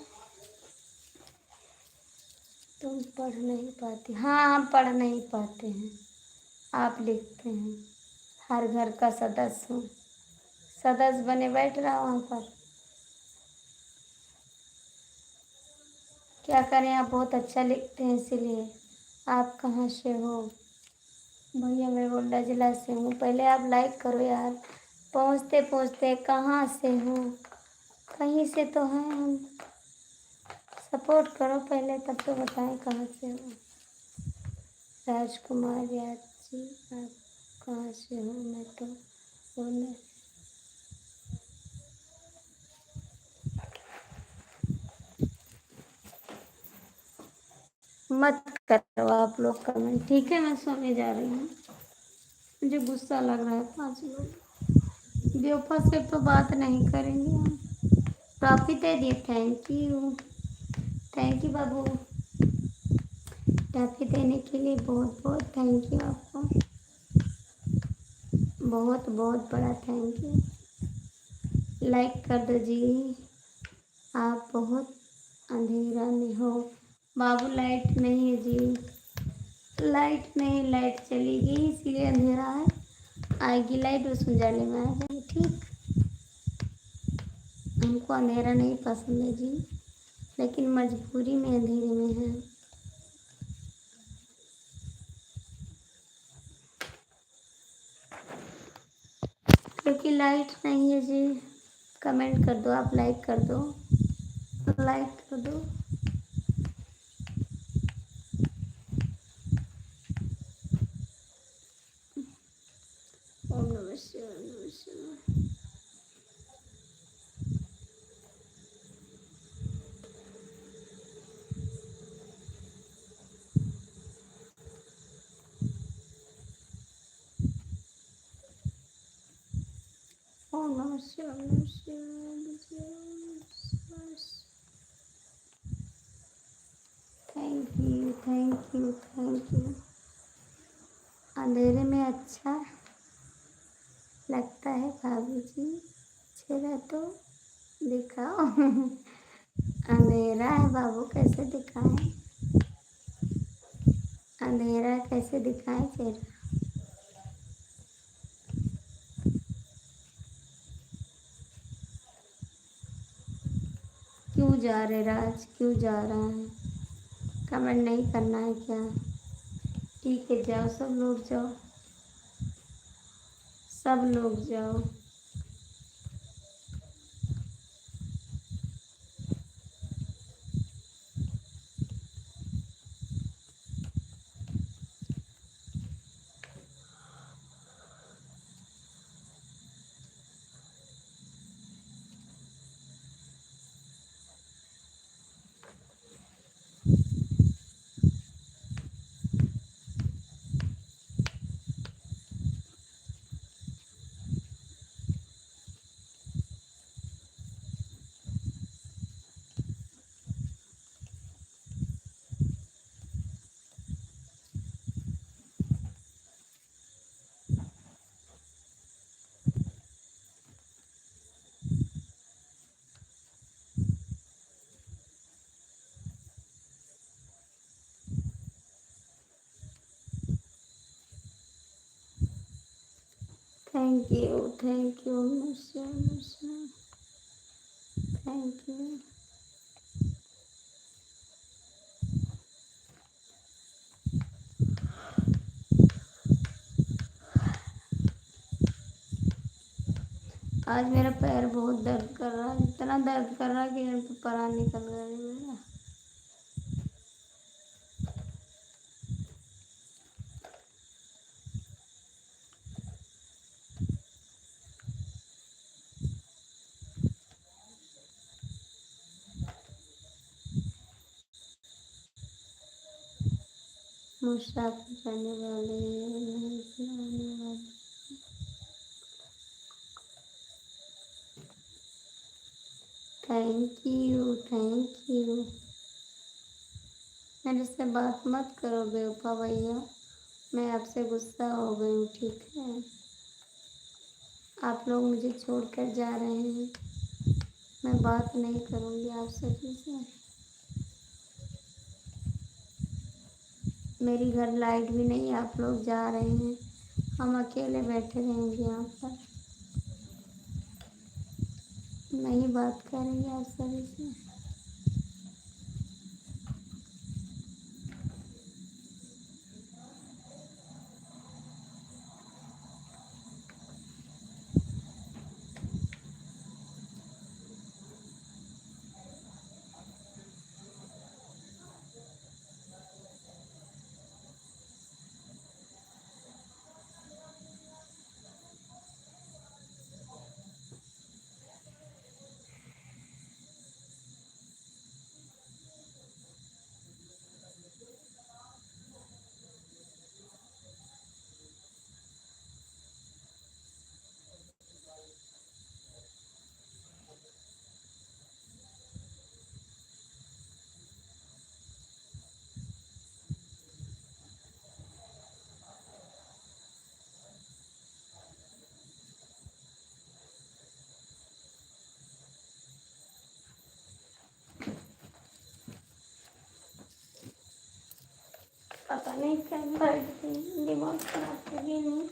तुम पढ़ नहीं पाती? हाँ हम पढ़ नहीं पाते हैं, आप लिखते हैं। हर घर का सदस्य हूँ, सदस्य बने बैठ रहा वहाँ पर। क्या करें, आप बहुत अच्छा लिखते हैं इसीलिए। आप कहाँ से हो? भैया मैं गोड्डा जिला से हूँ। पहले आप लाइक करो यार, पहुँचते पहुँचते कहाँ से हो? कहीं से तो हैं हम। सपोर्ट करो पहले, तब तो बताएं कहाँ से हो। राजकुमार याद जी, आप कहाँ से हो? मैं तो बोले मत करो आप लोग कमेंट, ठीक है? मैं सोने जा रही हूँ, मुझे गुस्सा लग रहा है। 5 लोग बेवफा से तो बात नहीं करेंगे हम। ट्रॉफी दे दिए, thank you, thank you Babu. Trophy देने के लिए बहुत बहुत थैंक यू आपको, बहुत बहुत बड़ा थैंक यू। लाइक कर दो जी। आप बहुत अंधेरा में हो बाबू, लाइट नहीं है जी। लाइट नहीं, लाइट चली गई इसलिए अंधेरा है। आएगी लाइट उस उजाले में आ जाएगी। ठीक, हमको अंधेरा नहीं पसंद है जी, लेकिन मजबूरी में अंधेरे में है। क्योंकि लाइट नहीं है जी। कमेंट कर दो, आप लाइक कर दो, लाइक कर दो। ओम नमः शिवाय, ओम नमः शिवाय। ओम नमः शिवाय, ओम नमः शिवाय। Thank you, thank you, thank you. अंधेरे में अच्छा लगता है भाभी जी, चेहरा तो दिखाओ। अंधेरा है बाबू, कैसे दिखाएं? अंधेरा कैसे दिखाएं चेहरा? क्यों जा रहे राज, क्यों जा रहा है? कमेंट नहीं करना है क्या? ठीक है, जाओ सब लोग जाओ, सब लोग जाओ। Thank you, thank you, thank you. आज मेरा पैर बहुत दर्द कर रहा है, इतना दर्द कर रहा है कि मेरे को परान निकल गया है मेरा। मुसाफिर जाने वाले नहीं आने वाले। Thank you, thank you. मेरे से बात मत करो बेवफा भैया, मैं आपसे गुस्सा हो गई हूँ। ठीक है, आप लोग मुझे छोड़कर जा रहे हैं, मैं बात नहीं करूँगी आपसे फिर से। मेरी घर लाइट भी नहीं, आप लोग जा रहे हैं, हम अकेले बैठे रहेंगे यहाँ पर, नहीं बात करेंगे आप सभी से। नहीं कर पड़ती, दिमाग खराब करिए नहीं।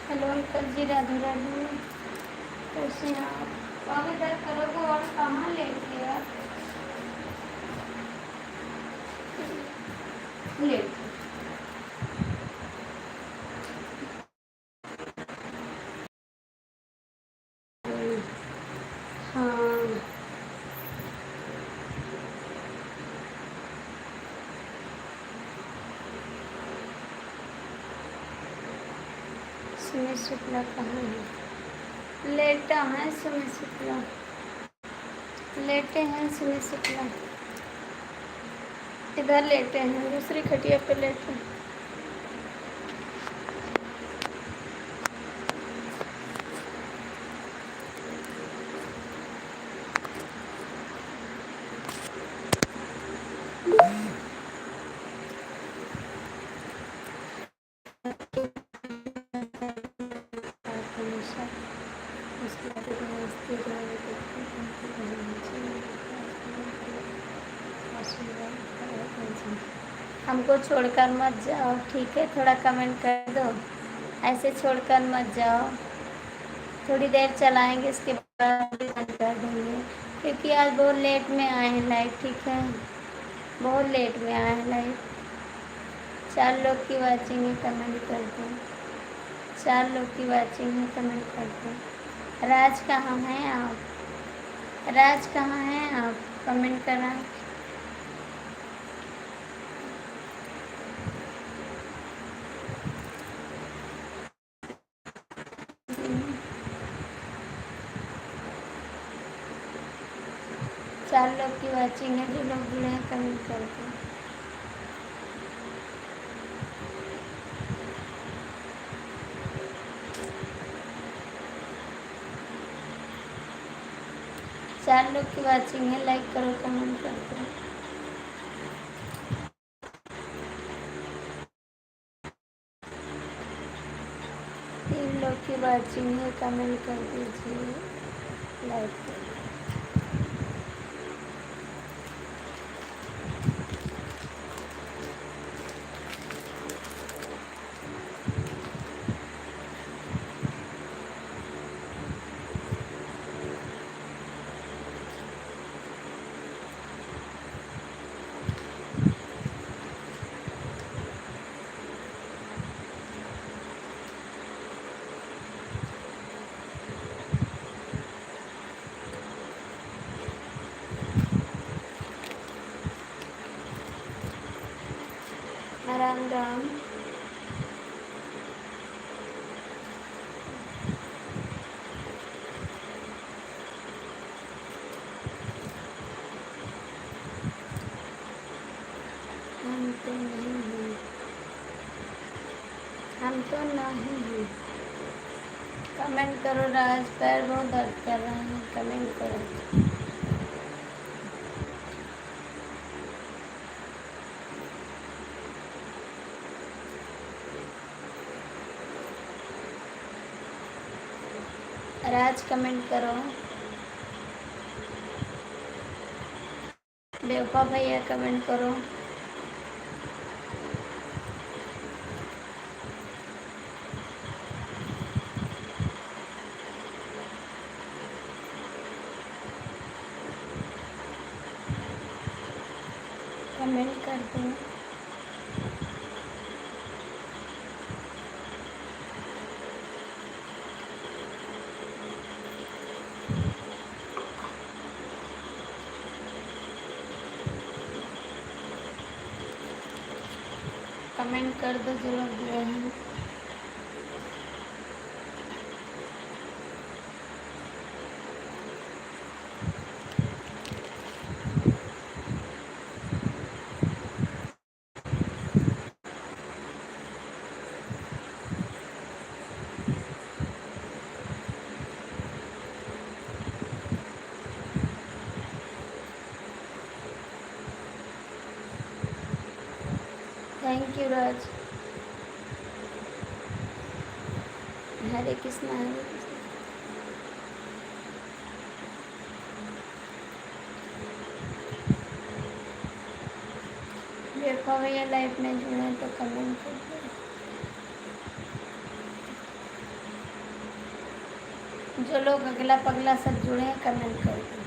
हेलो अंकल जी, राधे राधे। कैसे हैं आप? अब इधर करोगे और कहाँ लेट यार, लेट। हाँ सुमित शुक्ला कहाँ है? लेटा है सुमित शुक्ला, लेटे हैं सुमित शुक्ला, इधर लेटे हैं, दूसरी खटिया पे लेटे हैं। हमेशा उसकी आदत में मस्ती रहे, हमको छोड़कर मत जाओ, ठीक है? थोड़ा कमेंट कर दो, ऐसे छोड़कर मत जाओ। थोड़ी देर चलाएंगे, इसके बाद बंद कर देंगे, क्योंकि आज बहुत लेट में आए हैं लाइट, ठीक है? बहुत लेट में आए हैं लाइट। 4 लोग की वाचिंग है, कमेंट कर दो। 4 लोग की वाचिंग है, कमेंट कर दो। राज कहाँ हैं आप? राज कहाँ हैं आप? कमेंट करना। चार लोग की वाचिंग है, जो लोग जुड़े हैं कमेंट कर दो। चार लोग की वाचिंग है, लाइक करो, कमेंट कर दो। 3 लोग की वाचिंग है, कमेंट कर दीजिए, लाइक करो। राम राम। तो नहीं हैं, हम तो नहीं हैं। कमेंट करो राज, पैर बहुत दर्द कर रहे हैं, कमेंट करो। राज कमेंट करो। बेवफा भैया कमेंट करो। कमेंट कर दो। कमेंट कर दो जो लोग जुड़े हैं। थैंक यू राज। हरे कृष्णा हरे कृष्णा। बेवफा भैया लाइफ में जुड़े हैं तो कमेंट कर दो। जो लोग अगला पगला सब जुड़े हैं कमेंट कर दो।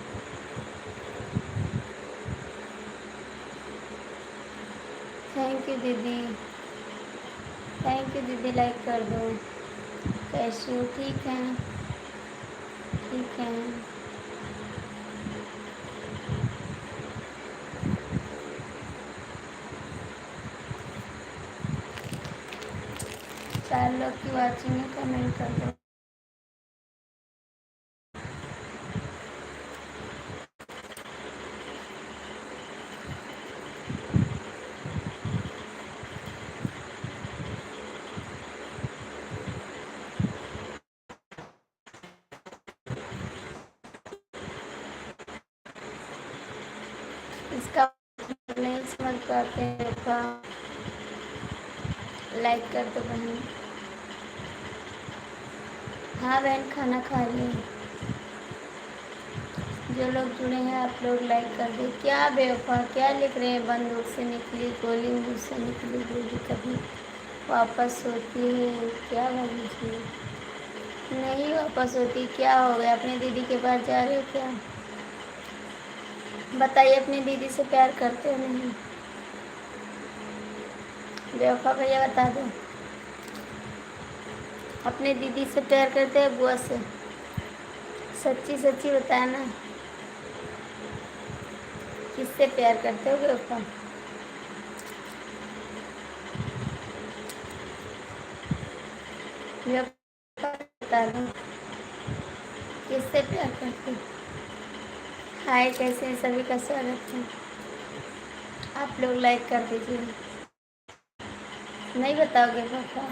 थैंक यू दीदी, थैंक यू दीदी, लाइक कर दो। कैसे हो? ठीक है, ठीक है। चार लोग की वाचिंग है, कमेंट कर दो। इसका नहीं समझ पाते हैं तो लाइक कर दो बहन। हाँ बहन, खाना खा ली। जो लोग जुड़े हैं आप लोग लाइक कर दो। क्या बेवफा क्या लिख रहे हैं? बंदूक से निकली गोली, मुँह से निकली गोली कभी वापस होती है क्या भाभी जी? नहीं वापस होती। क्या हो गया? अपने दीदी के पास जा रहे हो क्या? बताइए, अपनी दीदी से प्यार करते हो नहीं? बेवफा भैया बता दो, अपने दीदी से प्यार करते हो बुआ से? सच्ची सच्ची बताना, किससे प्यार करते हो बेवफा? बेवफा बता दो, किससे प्यार करते हो? हाय, कैसे हैं सभी का स्वागत है। आप लोग लाइक कर दीजिए। नहीं बताओगे पापा?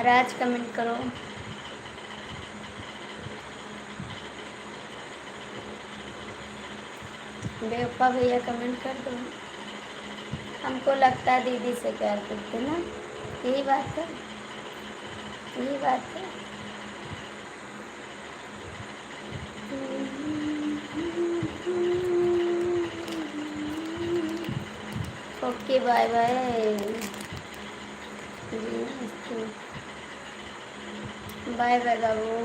राज कमेंट करो। बेवफा भैया कमेंट कर दो। हमको लगता है दीदी से प्यार करते ना, यही बात है, यही बात है। ओके बाय बाय जी, बाय बाय बाबू।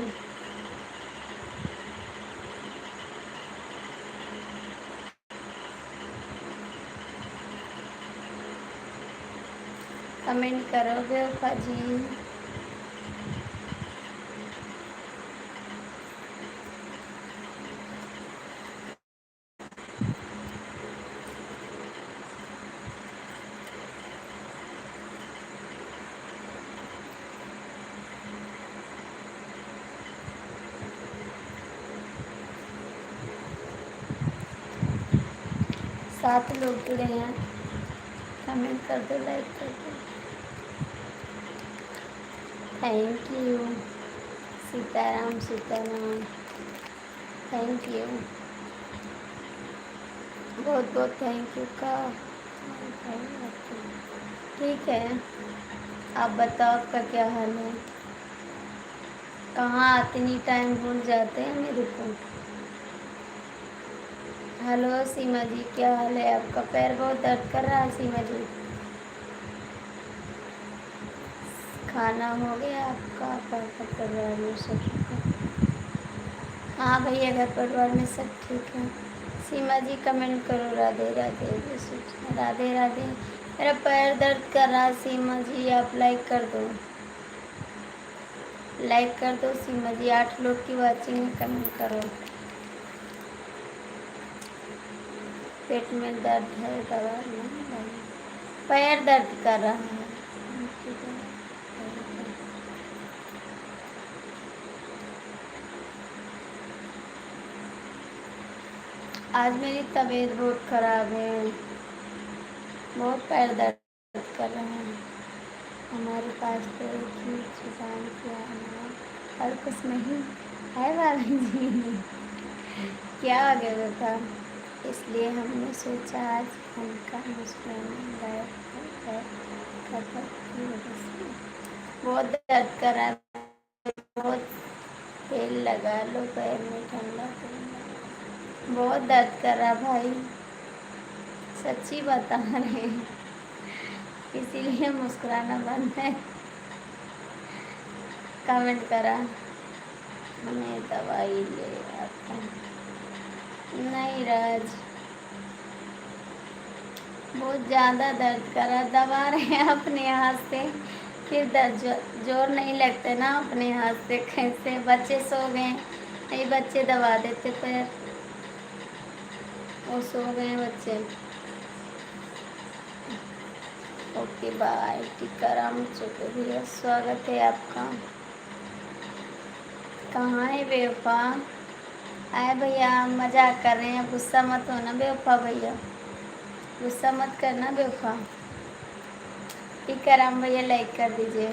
कमेंट करो बेवफा जी। 7 लोग जुड़े हैं, कमेंट कर दो, लाइक कर दो। Thank you. Sitaram Sitaram, thank you, बहुत बहुत थैंक यू का। ठीक है, आप बताओ आपका क्या हाल है? कहाँ इतनी टाइम भूल जाते हैं मेरे को। हेलो सीमा जी, क्या हाल है आपका? पैर बहुत दर्द कर रहा है सीमा जी। खाना हो गया आपका? आपका परिवार में सब ठीक है? हाँ भैया, घर परिवार में सब ठीक है। सीमा जी कमेंट करो, राधे राधे। राधे राधे। मेरा पैर दर्द कर रहा है सीमा जी, आप लाइक कर दो, लाइक कर दो सीमा जी। 8 लोग की वाचिंग है, कमेंट करो। पेट में दर्द है, दवा नहीं भाई, पैर दर्द कर रहा है। आज मेरी तबीयत बहुत ख़राब है, बहुत पैर दर्द कर रहे हैं। हमारे पास तो एक ही जुबान क्या है और कुछ नहीं है बाबा जी। क्या आ गया था, इसलिए हमने सोचा आज उनका मुस्कुराना गायब की वजह से बहुत दर्द कर रहा है। बहुत तेल लगा लो पैर में, ठंडा तेल लगा। बहुत दर्द कर रहा भाई, सच्ची बता रहे हैं, इसीलिए मुस्कुराना बंद है। कमेंट करा, हमें दवाई ले आता नहीं राज, बहुत ज़्यादा दर्द करा, दबा रहे हैं अपने हाथ से, फिर दर्द जोर नहीं लगते ना अपने हाथ से। कैसे बच्चे सो गए, नहीं बच्चे दबा देते पैर, वो सो गए बच्चे। Okay bye. टीकाराम चौधरी, स्वागत है आपका। कहाँ है बेवफा? आए भैया, मजाक कर रहे हैं, गुस्सा मत होना बेवफा भैया, गुस्सा मत करना बेवफा। टीकाराम भैया लाइक कर दीजिए,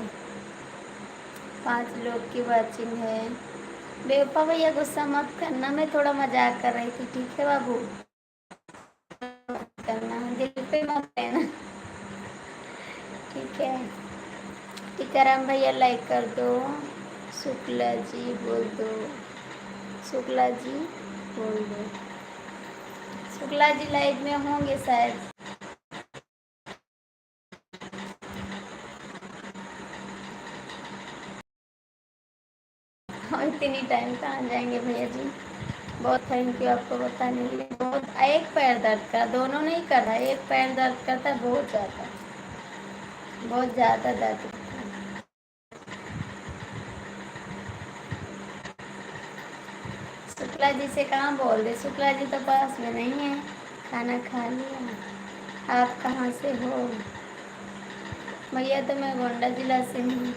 5 लोग की वाचिंग है। बेवफा भैया गुस्सा मत करना, मैं थोड़ा मजाक कर रही थी, ठीक है बाबू? करना दिल पे मत लेना, ठीक है? टीकाराम भैया लाइक कर दो। शुक्ला जी बोल दो, शुक्ला जी बोल दो। शुक्ला जी लाइव में होंगे शायद। और इतनी टाइम कहाँ जाएंगे भैया जी? बहुत थैंक यू आपको बताने के लिए। बहुत, एक पैर दर्द का, दोनों नहीं कर रहा, एक पैर दर्द करता है बहुत ज़्यादा, बहुत ज़्यादा दर्द। शुक्ला जी से कहाँ बोल रहे? शुक्ला जी तो पास में नहीं है, खाना खा लिया। आप कहाँ से हो भैया? तो मैं गोंडा जिला से हूँ।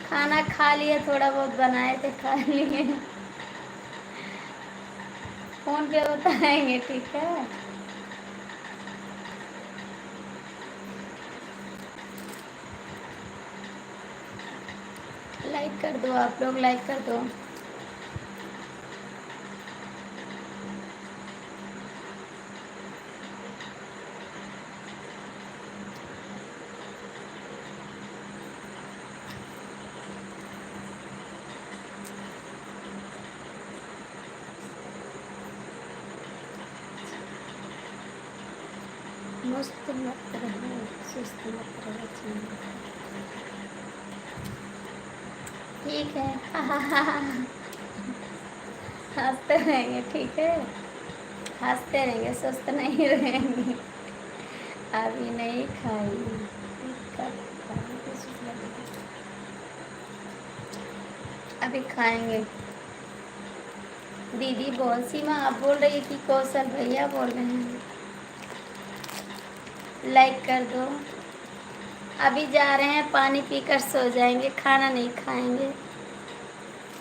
खाना खा लिया, थोड़ा बहुत बनाए थे, खा लिए। फ़ोन पे बताएंगे, ठीक है? लाइक कर दो, आप लोग लाइक कर दो। मस्त मत रहो, सुस्त मत रहो, ठीक है। हंसते रहेंगे, ठीक है? हंसते रहेंगे, सुस्त नहीं रहेंगे। अभी नहीं खाई, कब खाएंगे? अभी खाएंगे। दीदी बोल, सीमा आप बोल रही है कि कौशल भैया बोल रहे हैं? लाइक कर दो। अभी जा रहे हैं, पानी पीकर सो जाएंगे, खाना नहीं खाएंगे,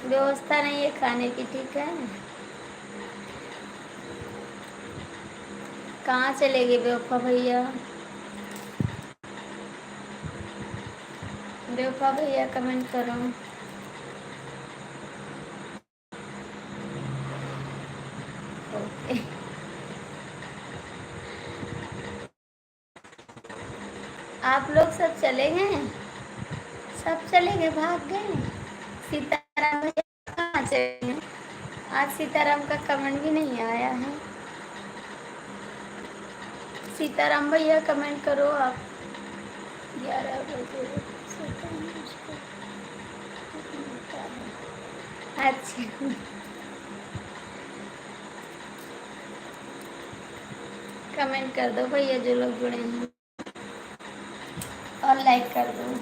व्यवस्था नहीं है खाने की, ठीक है? कहाँ चले गए बेवफा भैया? बेवफा भैया कमेंट करो। ओके। आप लोग सब चले गए? सब चले गए, भाग गए? सीताराम भैया कहाँ चले गए? आज सीताराम का कमेंट भी नहीं आया है। सीताराम भैया कमेंट करो आप। 11 बजे अच्छा। कमेंट कर दो भैया जो लोग जुड़े हैं, और लाइक कर दो।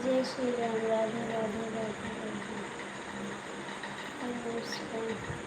जय श्री राम। राधे राधे राधे राधे। नमस्कार।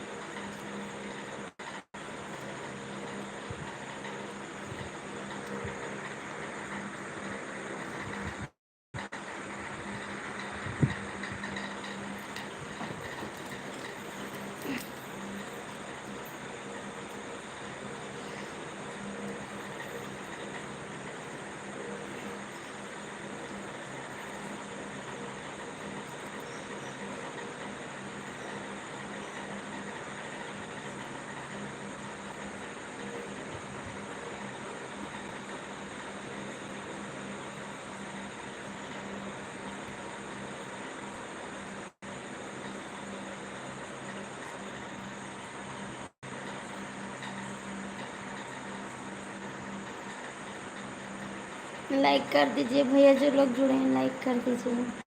लाइक कर दीजिए भैया, जो लोग जुड़े हैं लाइक कर दीजिए।